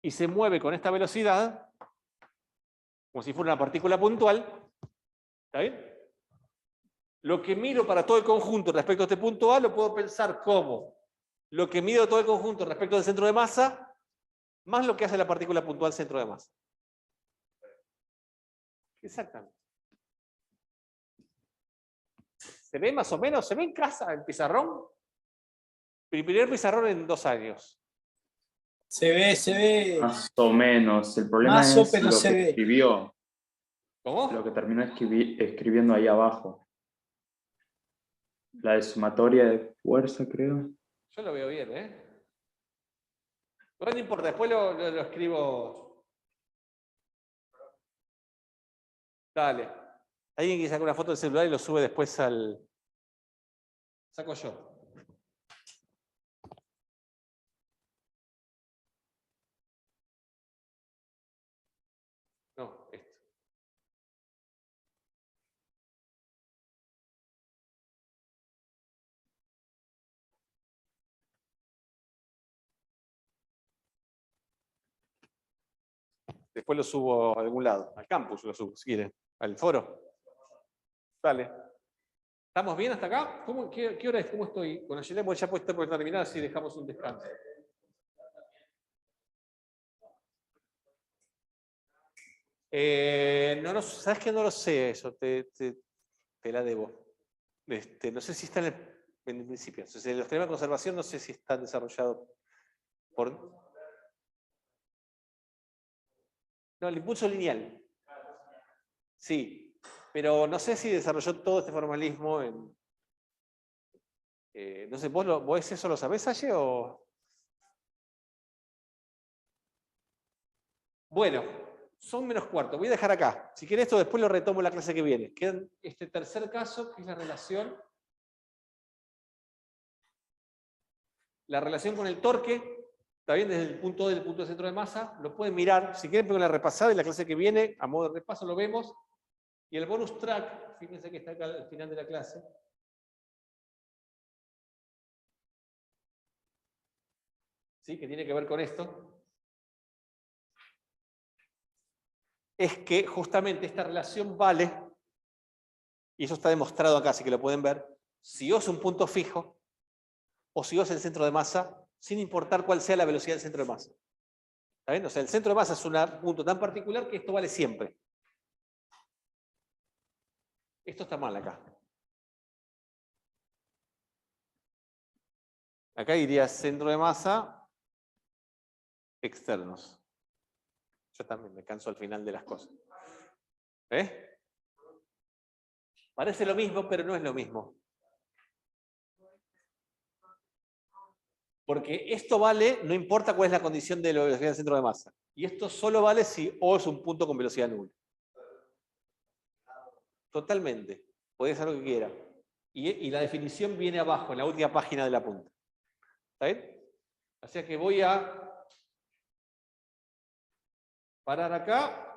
y se mueve con esta velocidad, como si fuera una partícula puntual, ¿está bien? Lo que miro para todo el conjunto respecto a este punto A lo puedo pensar como lo que mido todo el conjunto respecto del centro de masa, más lo que hace la partícula puntual centro de masa. Exactamente. ¿Se ve más o menos? ¿Se ve en casa el pizarrón? Mi primer pizarrón en 2 años. Se ve. Más o menos. El problema Más o es menos lo se que ve. escribió, ¿Cómo? lo que terminó escribiendo ahí abajo. La de sumatoria de fuerza, creo. Yo lo veo bien, ¿eh? No importa, después lo escribo. Dale. Alguien que saca una foto del celular y lo sube después al... Saco yo. No, esto. Después lo subo a algún lado, al campus lo subo, si quieren, al foro. Dale. ¿Estamos bien hasta acá? ¿Qué hora es? ¿Cómo estoy? Con Ayelén ya puesto por terminar, así dejamos un descanso. ¿Sabes que no lo sé eso? Te la debo. No sé si está en el principio. Los temas de conservación no sé si están desarrollados por... No, el impulso lineal. Sí, pero no sé si desarrolló todo este formalismo en... no sé, ¿vos eso lo sabés, Aye? O... Bueno, son menos cuarto. Voy a dejar acá. Si querés esto después lo retomo en la clase que viene. Queda este tercer caso, que es la relación con el torque. Está bien, desde el punto del punto de centro de masa. Lo pueden mirar. Si quieren, pego la repasada y la clase que viene, a modo de repaso, lo vemos. Y el bonus track, fíjense que está acá al final de la clase. ¿Sí? Que tiene que ver con esto. Es que justamente esta relación vale, y eso está demostrado acá, así que lo pueden ver, si O es un punto fijo, o si O es el centro de masa, sin importar cuál sea la velocidad del centro de masa. ¿Está bien? O sea, el centro de masa es un punto tan particular que esto vale siempre. Esto está mal acá. Acá iría centro de masa externos. Yo también me canso al final de las cosas. ¿Eh? Parece lo mismo, pero no es lo mismo. Porque esto vale, no importa cuál es la condición de la velocidad del centro de masa. Y esto solo vale si O es un punto con velocidad nula. Totalmente. Podés hacer lo que quiera. Y la definición viene abajo, en la última página de la punta. ¿Está bien? Así que voy a parar acá.